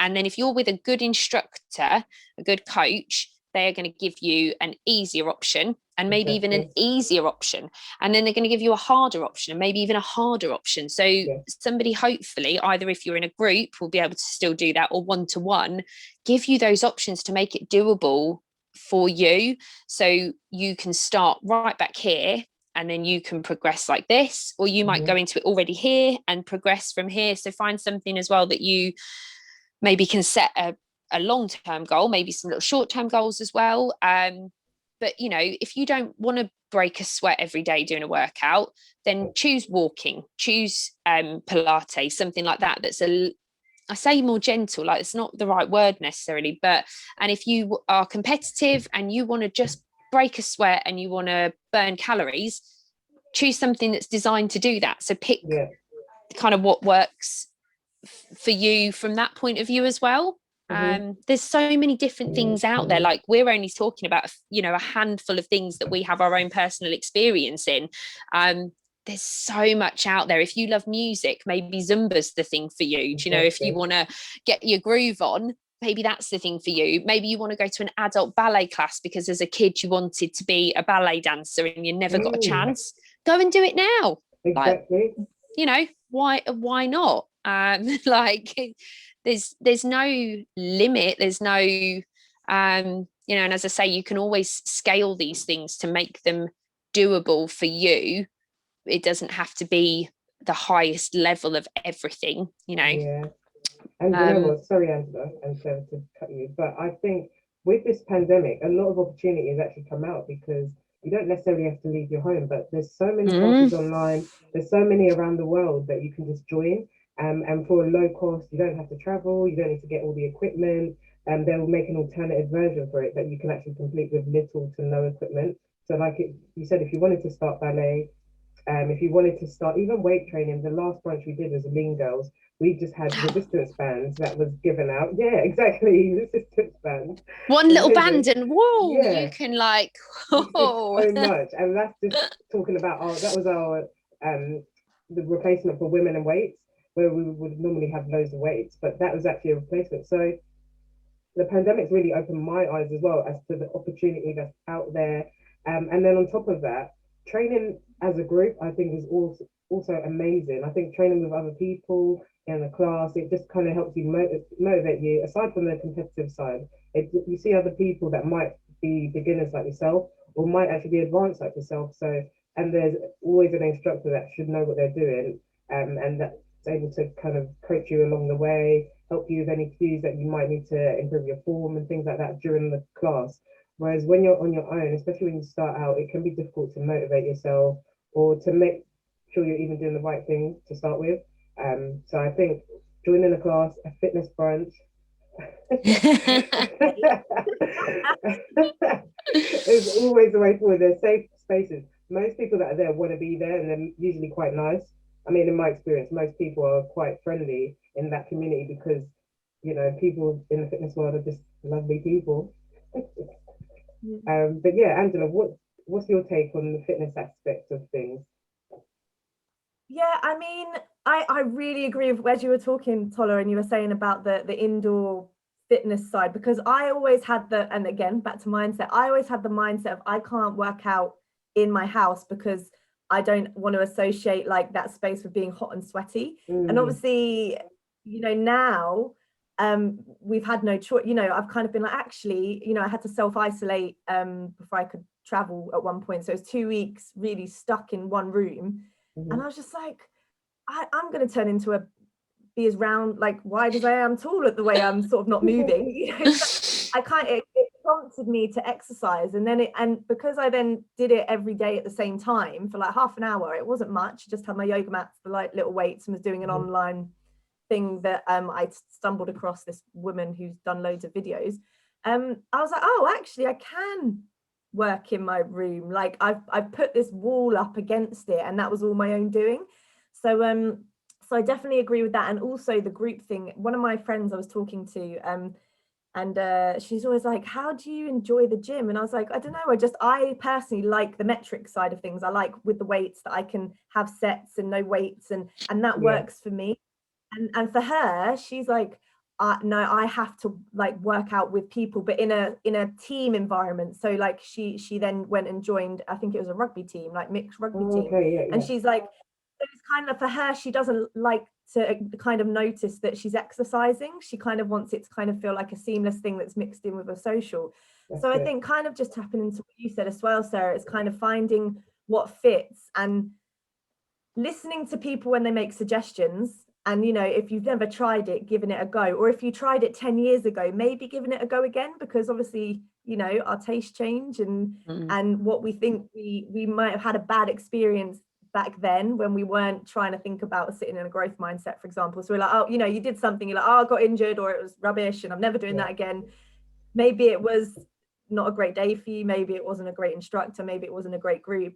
And then if you're with a good instructor, a good coach, they're going to give you an easier option, and maybe even an easier option. And then they're going to give you a harder option, and maybe even a harder option. So somebody, hopefully, either if you're in a group, will be able to still do that, or one-to-one, give you those options to make it doable for you. So you can start right back here, and then you can progress like this, or you might go into it already here and progress from here. So find something as well that you maybe can set a long-term goal, maybe some little short-term goals as well. But you know, if you don't want to break a sweat every day doing a workout, then choose walking, choose Pilates, something like that. That's I say more gentle, like it's not the right word necessarily, and if you are competitive and you want to just break a sweat and you want to burn calories, choose something that's designed to do that. So pick kind of what works for you from that point of view as well. There's so many different things out there. Like, we're only talking about, you know, a handful of things that we have our own personal experience in. There's so much out there. If you love music, maybe Zumba's the thing for you. Do you know, if you want to get your groove on, maybe that's the thing for you. Maybe you want to go to an adult ballet class because as a kid you wanted to be a ballet dancer and you never got a chance. Go and do it now. Like, you know, why not? Like, there's no limit, there's no you know, and as I say, you can always scale these things to make them doable for you. It doesn't have to be the highest level of everything, you know. And you know what, sorry Angela and Sarah to cut you, but I think with this pandemic, a lot of opportunities actually come out because you don't necessarily have to leave your home, but there's so many classes online, there's so many around the world that you can just join. And for a low cost, you don't have to travel, you don't need to get all the equipment, and they'll make an alternative version for it that you can actually complete with little to no equipment. So like you said, if you wanted to start ballet, if you wanted to start even weight training, the last brunch we did was Lean Girls. We just had resistance bands that was given out. Yeah, exactly, resistance bands. One little band and whoa, yeah, you can like, so much. And that's just talking about that was our the replacement for women and weights, where we would normally have loads of weights, but that was actually a replacement. So the pandemic's really opened my eyes as well as to the opportunity that's out there. And then on top of that, training as a group, I think, is also amazing. I think training with other people in the class, it just kind of helps you motivate you. Aside from the competitive side, you see other people that might be beginners like yourself, or might actually be advanced like yourself. So, and there's always an instructor that should know what they're doing, and that's able to kind of coach you along the way, help you with any cues that you might need to improve your form and things like that during the class. Whereas when you're on your own, especially when you start out, it can be difficult to motivate yourself or to make sure you're even doing the right thing to start with. So I think joining a class, a fitness brunch, is always the way forward. There's safe spaces. Most people that are there want to be there, and they're usually quite nice. I mean, in my experience, most people are quite friendly in that community because, people in the fitness world are just lovely people. But yeah, Angela, what's your take on the fitness aspect of things? Yeah, I mean, I really agree with as you were talking, Tola, and you were saying about the indoor fitness side, because I always had and again, back to mindset, I always had the mindset of I can't work out in my house because I don't want to associate like that space with being hot and sweaty. And obviously, now we've had no choice. I've kind of been like, actually, I had to self-isolate before I could travel at one point. So it was 2 weeks really stuck in one room. And I was just like, I'm going to turn into be as round, like wide as I am tall at the way I'm sort of not moving. So it prompted me to exercise. And then because I then did it every day at the same time for like half an hour, it wasn't much. I just had my yoga mats, the like little weights, and was doing an online thing that I stumbled across this woman who's done loads of videos. I was like, oh, actually I can work in my room. Like I've put this wall up against it, and that was all my own doing. So I definitely agree with that. And also the group thing, one of my friends I was talking to, and she's always like, how do you enjoy the gym? And I was like, I don't know, I personally like the metric side of things. I like with the weights that I can have sets and no weights, and that works for me. And for her, she's like, no, I have to like work out with people, but in a team environment. So like she then went and joined, I think it was a rugby team, like mixed rugby team. And she's like, it's kind of for her, she doesn't like to kind of notice that she's exercising. She kind of wants it to kind of feel like a seamless thing that's mixed in with a social. So I think kind of just tapping into what you said as well, Sarah, is kind of finding what fits and listening to people when they make suggestions. And, if you've never tried it, giving it a go, or if you tried it 10 years ago, maybe giving it a go again, because obviously, our tastes change and what we think we might have had a bad experience back then when we weren't trying to think about sitting in a growth mindset, for example. So we're like, oh, you did something, you're like, oh, I got injured, or it was rubbish and I'm never doing that again. Maybe it was not a great day for you. Maybe it wasn't a great instructor. Maybe it wasn't a great group.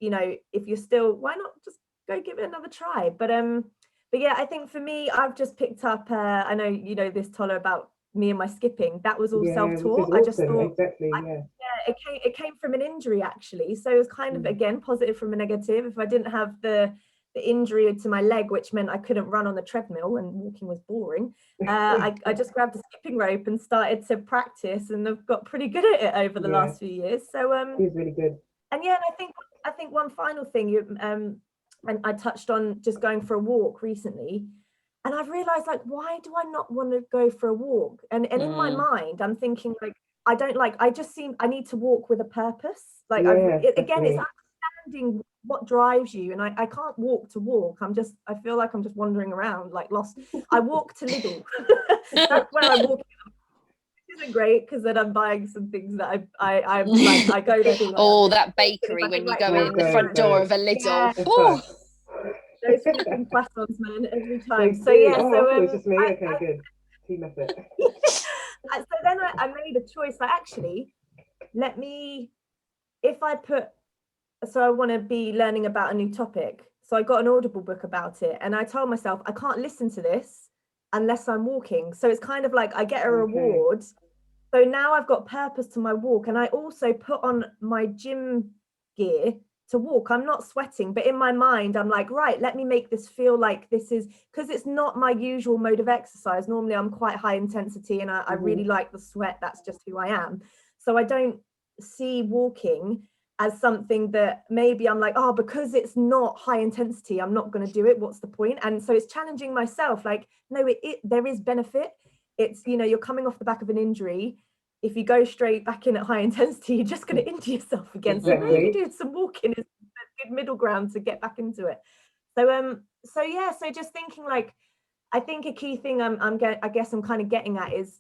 If you're still, why not just go give it another try? But yeah, I think for me, I've just picked up, I know, this, Tola, about me and my skipping. That was all self-taught. Awesome. I just thought, exactly, it came from an injury, actually. So it was kind of, again, positive from a negative. If I didn't have the injury to my leg, which meant I couldn't run on the treadmill and walking was boring, I just grabbed a skipping rope and started to practice, and I've got pretty good at it over the last few years. So he's really good. And yeah, I think one final thing, and I touched on just going for a walk recently, and I've realized, like, why do I not want to go for a walk? And in my mind, I'm thinking, like, I need to walk with a purpose. Like, again, it's understanding what drives you. And I can't walk to walk. I feel like I'm just wandering around, like lost. I walk to Lidl. That's where I walk. isn't great because then I'm buying some things that I'm like, I go there. Oh, that bakery when you go in the front door of a Lidl. Yeah. Oh. Those flipping croissants, man, every time. They So do. yeah, Oh, so I thought it was just me. Okay, good. Team effort. So then I made a choice. Like, actually, let me, if I put, so I want to be learning about a new topic. So I got an Audible book about it, and I told myself I can't listen to this unless I'm walking. So it's kind of like I get a reward. So now I've got purpose to my walk, and I also put on my gym gear to walk. I'm not sweating, but in my mind, I'm like, right, let me make this feel like this is, because it's not my usual mode of exercise. Normally I'm quite high intensity and I really like the sweat. That's just who I am. So I don't see walking as something that maybe I'm like, oh, because it's not high intensity, I'm not going to do it. What's the point? And so it's challenging myself. Like, no, there is benefit. It's, you know, you're coming off the back of an injury. If you go straight back in at high intensity, you're just going to injure yourself again. Exactly. So maybe doing some walking is a good middle ground to get back into it. So yeah, so just thinking, like, I think a key thing I guess I'm kind of getting at is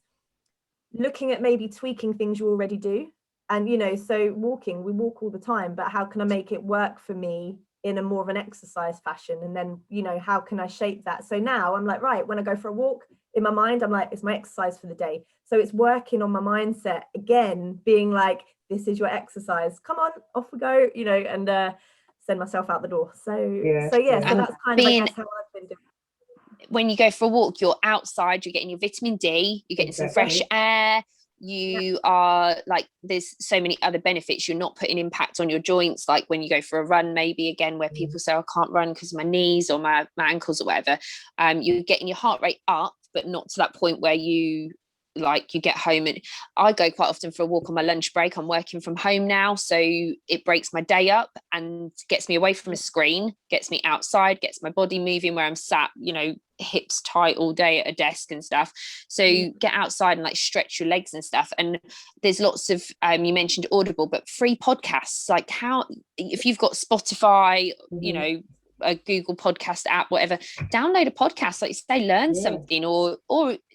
looking at maybe tweaking things you already do. And, you know, so we walk all the time, but how can I make it work for me in a more of an exercise fashion? And then, you know, how can I shape that? So now I'm like, right, when I go for a walk, in my mind, I'm like, it's my exercise for the day. So it's working on my mindset again, being like, this is your exercise. Come on, off we go, you know, and send myself out the door. So so that's kind of, I guess, how I've been doing. When you go for a walk, you're outside, you're getting your vitamin D, you're getting some fresh air. You are like, there's so many other benefits. You're not putting impact on your joints, like when you go for a run, maybe again, where people say, I can't run because of my knees or my ankles or whatever. You're getting your heart rate up, but not to that point where you get home. And I go quite often for a walk on my lunch break. I'm working from home now, so it breaks my day up and gets me away from a screen, gets me outside, gets my body moving where I'm sat, you know, hips tight all day at a desk and stuff. So get outside and like stretch your legs and stuff. And there's lots of you mentioned Audible, but free podcasts, like how, if you've got Spotify, you know, a Google podcast app, whatever, download a podcast, like say, learn something, or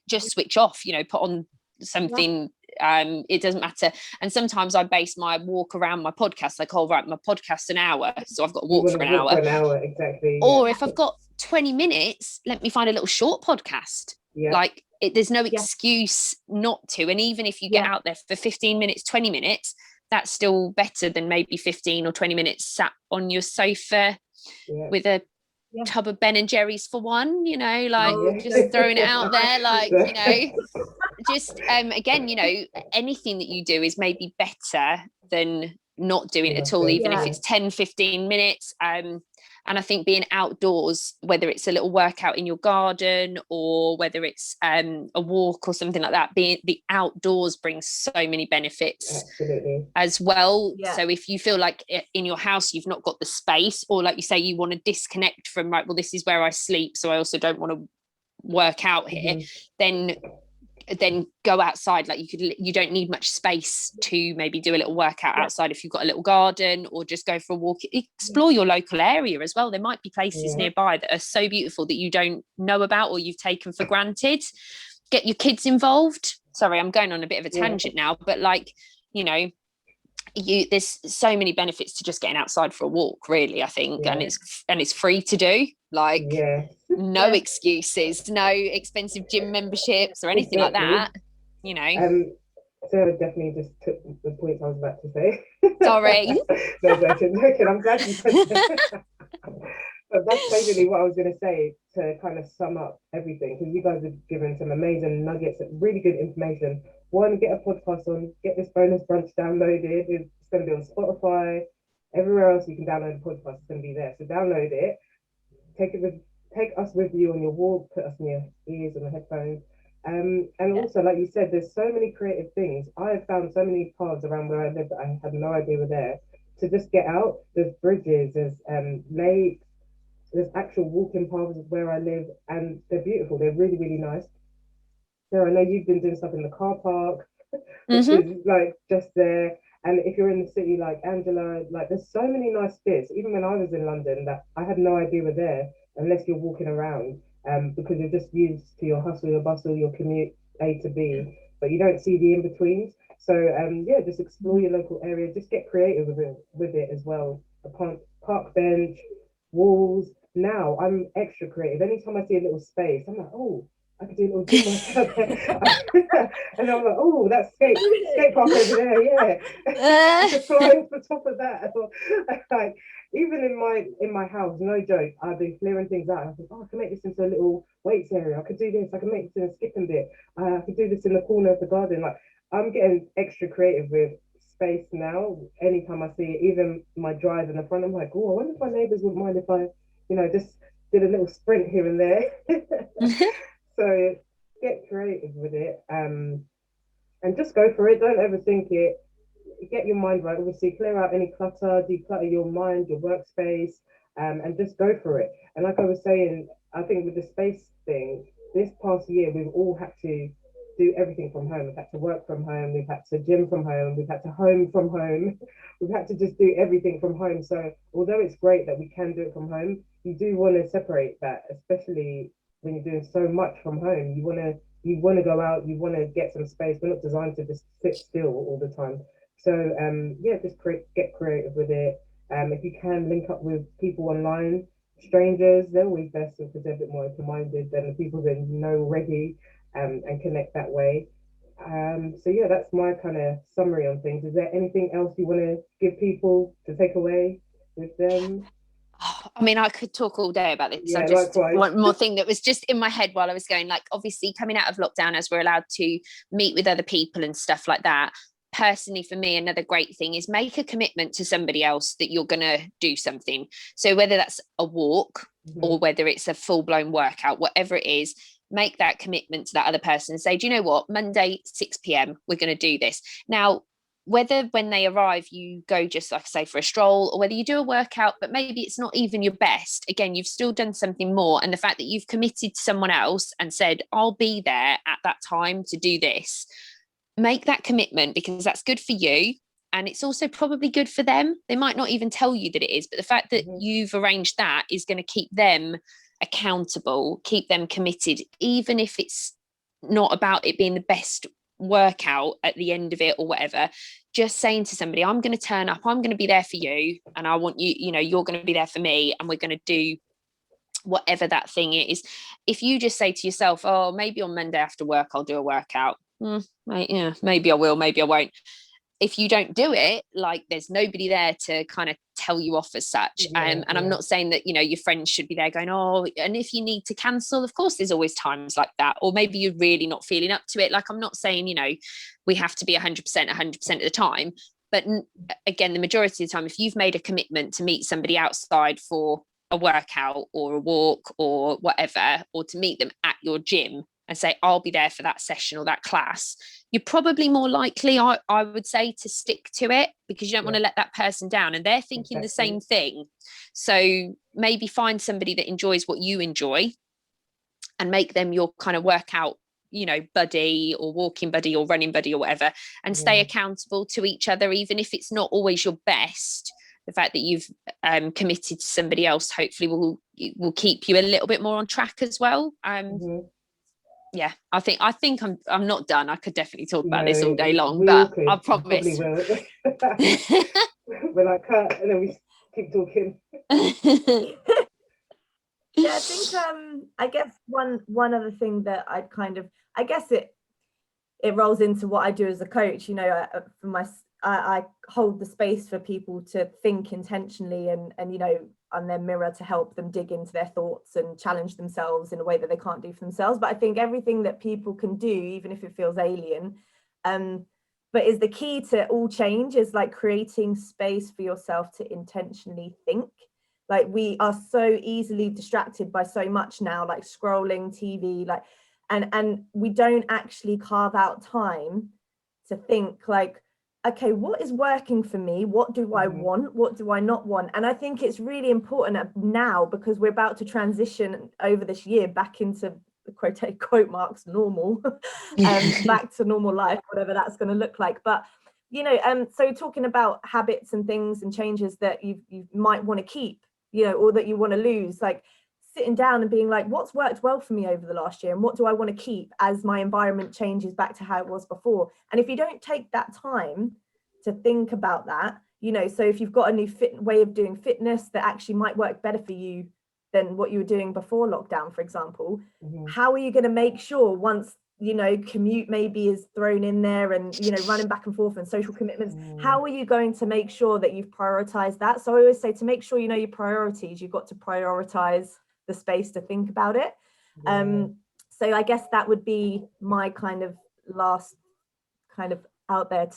just switch off, you know, put on something. It doesn't matter. And sometimes I base my walk around my podcast, like, oh right, my podcast's an hour, so I've got to walk for an hour. Exactly. Or if I've got 20 minutes, let me find a little short podcast. Like there's no excuse not to. And even if you get out there for 15 minutes, 20 minutes, that's still better than maybe 15 or 20 minutes sat on your sofa with a tub of Ben and Jerry's for one, you know, like just throwing it out there, like, you know, just again, you know, anything that you do is maybe better than not doing it at all, even if it's 10-15 minutes. And I think being outdoors, whether it's a little workout in your garden or whether it's a walk or something like that, being the outdoors brings so many benefits as well. So if you feel like in your house you've not got the space, or like you say, you want to disconnect from, right, well, this is where I sleep, so I also don't want to work out here, then go outside. Like you don't need much space to maybe do a little workout outside if you've got a little garden, or just go for a walk. Explore your local area as well. There might be places nearby that are so beautiful that you don't know about or you've taken for granted. Get your kids involved. Sorry, I'm going on a bit of a tangent now, but like, you know, there's so many benefits to just getting outside for a walk, really, I think. And it's free to do, like no excuses, no expensive gym memberships or anything like that, you know. Sarah definitely just took the points I was about to say. Sorry. No, joking. I'm glad you said that. But that's basically what I was going to say to kind of sum up everything, because you guys have given some amazing nuggets, really good information. One, get a podcast on, get this bonus brunch downloaded. It's going to be on Spotify, everywhere else you can download a podcast. It's going to be there. So download it. Take us with you on your walk. Put us in your ears and the headphones. And also, like you said, there's so many creative things. I have found so many paths around where I live that I had no idea were there. To just get out, there's bridges, there's lakes, there's actual walking paths where I live, and they're beautiful. They're really, really nice. So I know you've been doing stuff in the car park, which is like just there. And if you're in the city like Angela, like there's so many nice bits, even when I was in London, that I had no idea were there unless you're walking around, because you're just used to your hustle, your bustle, your commute A to B. but you don't see the in-betweens. So yeah, just explore your local area, just get creative with it as well. A park bench, walls. Now I'm extra creative. Anytime I see a little space, I'm like, oh, I could do a little gym workout there. And I'm like, oh, that's skate park over there, yeah. I could fly off the top of that. Like, even in my house, no joke, I've been clearing things out. I think, oh, I can make this into a little weights area. I could do this. I can make this in a skipping bit. I could do this in the corner of the garden. Like, I'm getting extra creative with space now. Anytime I see it, even my drive in the front, I'm like, oh, I wonder if my neighbours wouldn't mind if I, just did a little sprint here and there. So get creative with it, and just go for it. Don't overthink it. Get your mind right. Obviously, clear out any clutter, declutter your mind, your workspace, and just go for it. And like I was saying, I think with the space thing, this past year we've all had to do everything from home. We've had to work from home. We've had to gym from home. We've had to home from home. We've had to just do everything from home. So although it's great that we can do it from home, you do want to separate that, especially when you're doing so much from home. You want to go out. You want to get some space. We're not designed to just sit still all the time. So yeah, just get creative with it. If you can link up with people online, strangers, they're always best because they're a bit more open-minded than the people that you know already, and connect that way. So yeah, that's my kind of summary on things. Is there anything else you want to give people to take away with them? I mean, I could talk all day about this. Yeah, Just likewise. one more thing that was just in my head while I was going, like, obviously coming out of lockdown, as we're allowed to meet with other people and stuff like that. Personally, for me, another great thing is make a commitment to somebody else that you're going to do something. So whether that's a walk or whether it's a full-blown workout, whatever it is, make that commitment to that other person and say, do you know what, Monday 6 p.m. we're going to do this. Now, whether when they arrive you go just, like I say, for a stroll, or whether you do a workout but maybe it's not even your best, again, you've still done something more. And the fact that you've committed to someone else and said, I'll be there at that time to do this, make that commitment, because that's good for you and it's also probably good for them. They might not even tell you that it is, but the fact that you've arranged that is going to keep them accountable, keep them committed, even if it's not about it being the best workout at the end of it or whatever. Just saying to somebody, I'm going to turn up, I'm going to be there for you, and I want you, you're going to be there for me, and we're going to do whatever that thing is. If you just say to yourself, oh, maybe on Monday after work I'll do a workout, yeah, maybe I will, maybe I won't. If you don't do it, like, there's nobody there to kind of tell you off as such. And I'm not saying that, your friends should be there going, oh, and if you need to cancel, of course, there's always times like that. Or maybe you're really not feeling up to it. Like, I'm not saying, we have to be 100% of the time. But again, the majority of the time, if you've made a commitment to meet somebody outside for a workout or a walk or whatever, or to meet them at your gym and say, I'll be there for that session or that class, you're probably more likely, I would say, to stick to it, because you don't want to let that person down and they're thinking the same thing. So maybe find somebody that enjoys what you enjoy and make them your kind of workout, buddy or walking buddy or running buddy or whatever, and stay accountable to each other, even if it's not always your best. The fact that you've committed to somebody else hopefully will keep you a little bit more on track as well. Yeah, I think I'm not done. I could definitely talk about this all day long, but I promise. We're like cut and then we keep talking. Yeah, I think I guess one other thing that I guess it rolls into what I do as a coach. I hold the space for people to think intentionally and on their mirror to help them dig into their thoughts and challenge themselves in a way that they can't do for themselves. But I think everything that people can do, even if it feels alien, but is the key to all change, is like creating space for yourself to intentionally think. Like, we are so easily distracted by so much now, like scrolling TV, like, and we don't actually carve out time to think, like, okay, what is working for me? What do I want? What do I not want? And I think it's really important now, because we're about to transition over this year back into the quote marks normal, back to normal life, whatever that's going to look like. But so talking about habits and things and changes that you might want to keep, or that you want to lose, like, sitting down and being like, what's worked well for me over the last year and what do I want to keep as my environment changes back to how it was before? And if you don't take that time to think about that, you know, so if you've got a new way of doing fitness that actually might work better for you than what you were doing before lockdown, for example, how are you going to make sure once, you know, commute maybe is thrown in there and, you know, running back and forth and social commitments, how are you going to make sure that you've prioritized that? So I always say, to make sure you know your priorities, you've got to prioritize the space to think about it. So I guess that would be my kind of last kind of out there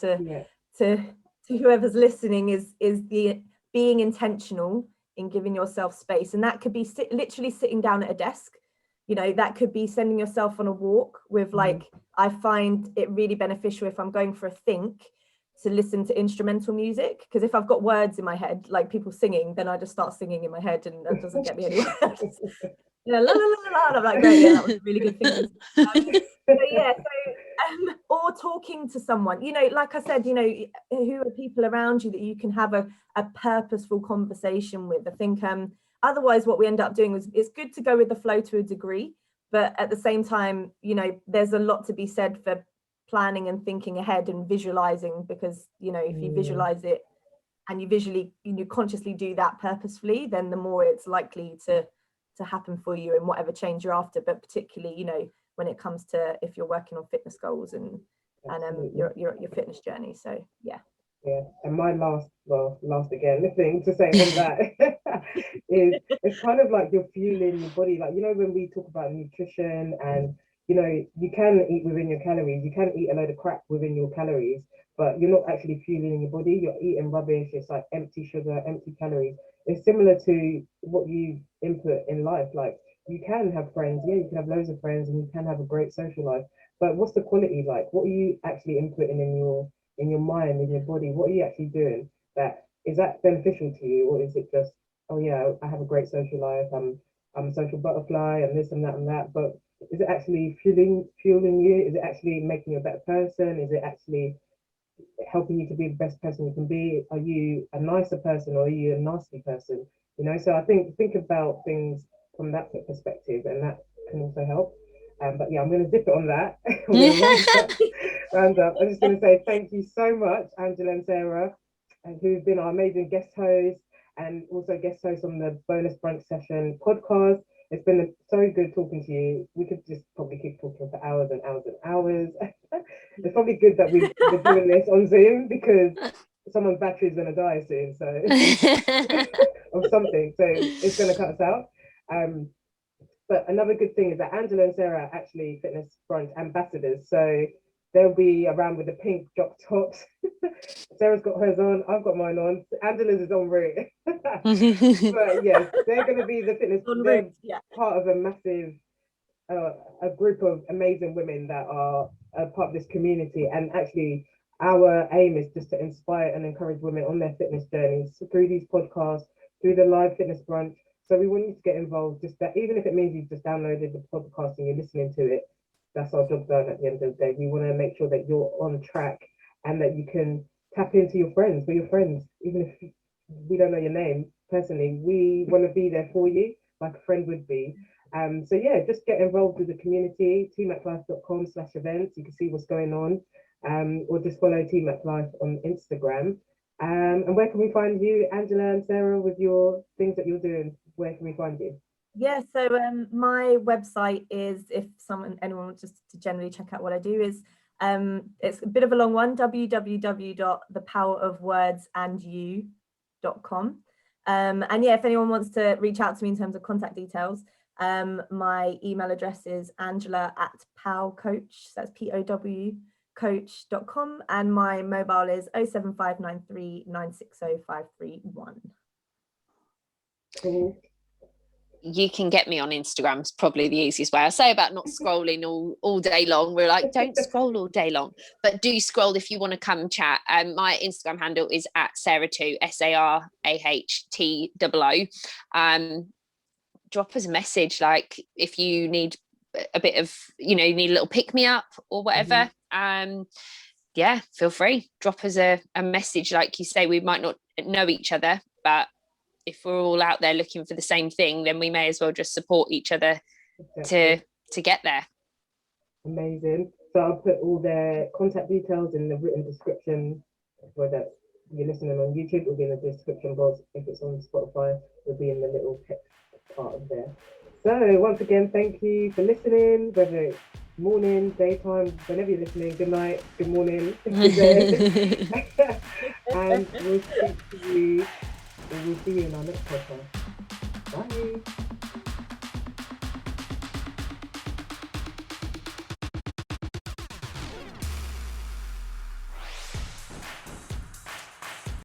to whoever's listening, is the being intentional in giving yourself space. And that could be literally sitting down at a desk. You know, that could be sending yourself on a walk with like, I find it really beneficial if I'm going for a think to listen to instrumental music, because if I've got words in my head, like people singing, then I just start singing in my head and that doesn't get me anywhere. You know, la la la la, and I'm like, great, yeah, that was a really good thing. So yeah, so or talking to someone, you know, like I said, you know, who are people around you that you can have a purposeful conversation with. I think otherwise what we end up doing is, it's good to go with the flow to a degree, but at the same time, you know, there's a lot to be said for planning and thinking ahead and visualizing, because, you know, if you visualize it and you consciously do that purposefully, then the more it's likely to happen for you in whatever change you're after. But particularly, you know, when it comes to if you're working on fitness goals and your fitness journey. So yeah. And my last again thing to say on that is, it's kind of like you're fueling your body. Like, you know, when we talk about nutrition, and you know, you can eat within your calories, you can eat a load of crap within your calories, but you're not actually fueling your body. You're eating rubbish. It's like empty sugar, empty calories. It's similar to what you input in life. Like, you can have friends, you can have loads of friends, and you can have a great social life, but what's the quality like? What are you actually inputting in your mind, in your body? What are you actually doing that is that beneficial to you? Or is it just, oh yeah, I have a great social life, I'm a social butterfly and this and that, but is it actually fueling you? Is it actually making you a better person? Is it actually helping you to be the best person you can be? Are you a nicer person, or are you a nasty person? You know, so I think about things from that perspective, and that can also help. But yeah, I'm going to dip it on that. Round up. I'm just going to say thank you so much, Angela and Sarah, who've been our amazing guest hosts, and also guest hosts on the Bonus Brunch Session podcast. It's been so good talking to you. We could just probably keep talking for hours and hours and hours. It's probably good that we're doing this on Zoom, because someone's battery is going to die soon, so or something. So it's going to cut us out. But another good thing is that Angela and Sarah are actually Fitness Brunch ambassadors. So they'll be around with the pink drop tops. Sarah's got hers on, I've got mine on. Angela's is en route. But yes, they're going to be the fitness. They're part of a massive, a group of amazing women that are a part of this community. And actually, our aim is just to inspire and encourage women on their fitness journeys through these podcasts, through the live fitness brunch. So we want you to get involved, just that, even if it means you've just downloaded the podcast and you're listening to it, that's our job done at the end of the day. We want to make sure that you're on track and that you can tap into your friends. We're your friends, even if we don't know your name personally. We want to be there for you, like a friend would be. So yeah, just get involved with the community, tmaclife.com/events. You can see what's going on, or just follow TMacLife on Instagram. And where can we find you, Angela and Sarah, with your things that you're doing? Where can we find you? Yeah, so my website is, if anyone wants just to generally check out what I do, is it's a bit of a long one, www.thepowerofwordsandyou.com. And yeah, if anyone wants to reach out to me in terms of contact details, my email address is angela@powcoach, so that's POW coach.com, and my mobile is 07593 960 531. Cool. You can get me on Instagram, is probably the easiest way. I say about not scrolling all day long. We're like, don't scroll all day long, but do scroll if you want to come and chat. My Instagram handle is @Sarah2, SARAHTOO. Drop us a message, like if you need a bit of, you need a little pick me up or whatever. Yeah, feel free, drop us a message. Like you say, we might not know each other, but if we're all out there looking for the same thing, then we may as well just support each other to get there. Amazing. So I'll put all their contact details in the written description. For that, you're listening on YouTube, it'll be in the description box. If it's on Spotify, it'll be in the little text part of there. So once again, thank you for listening, whether it's morning, daytime, whenever you're listening, good night, good morning, good day. And we'll see you in our next podcast. Bye.